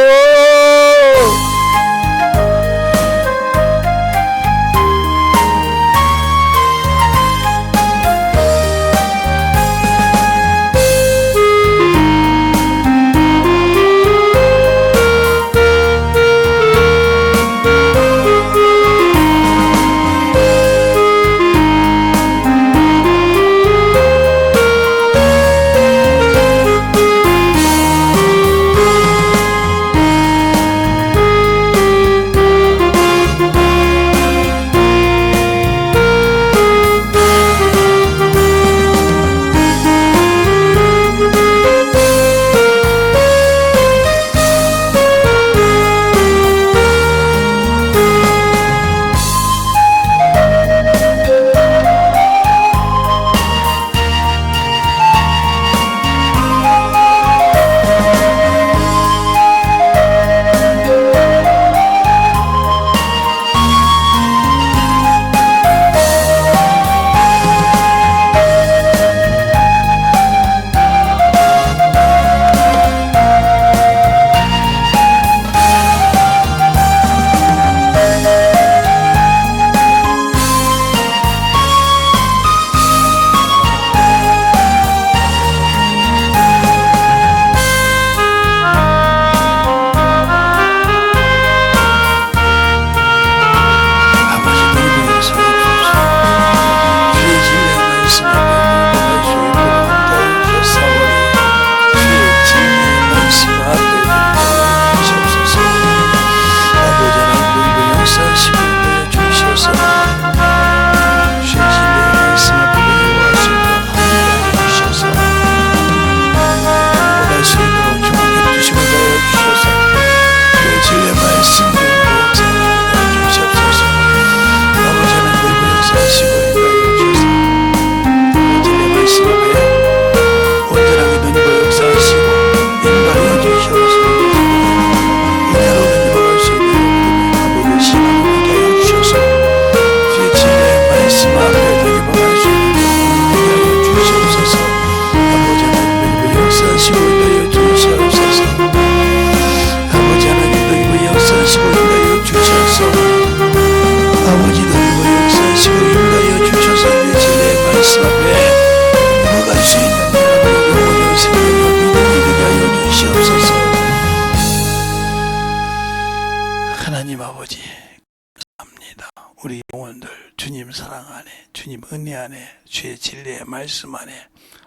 주님 은혜 안에 주의 진리의 말씀 안에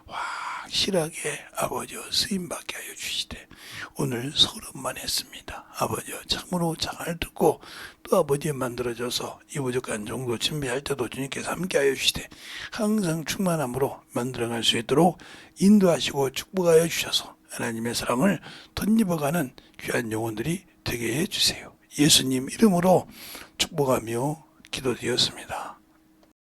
확실하게 아버지여 쓰임받게 하여 주시되 오늘 서른만 했습니다. 아버지여 참으로 잘 듣고 또 아버지에 만들어져서 이 부족한 정도 준비할 때도 주님께서 함께 하여 주시되 항상 충만함으로 만들어갈 수 있도록 인도하시고 축복하여 주셔서 하나님의 사랑을 덧입어가는 귀한 영혼들이 되게 해주세요. 예수님 이름으로 축복하며 기도드렸습니다.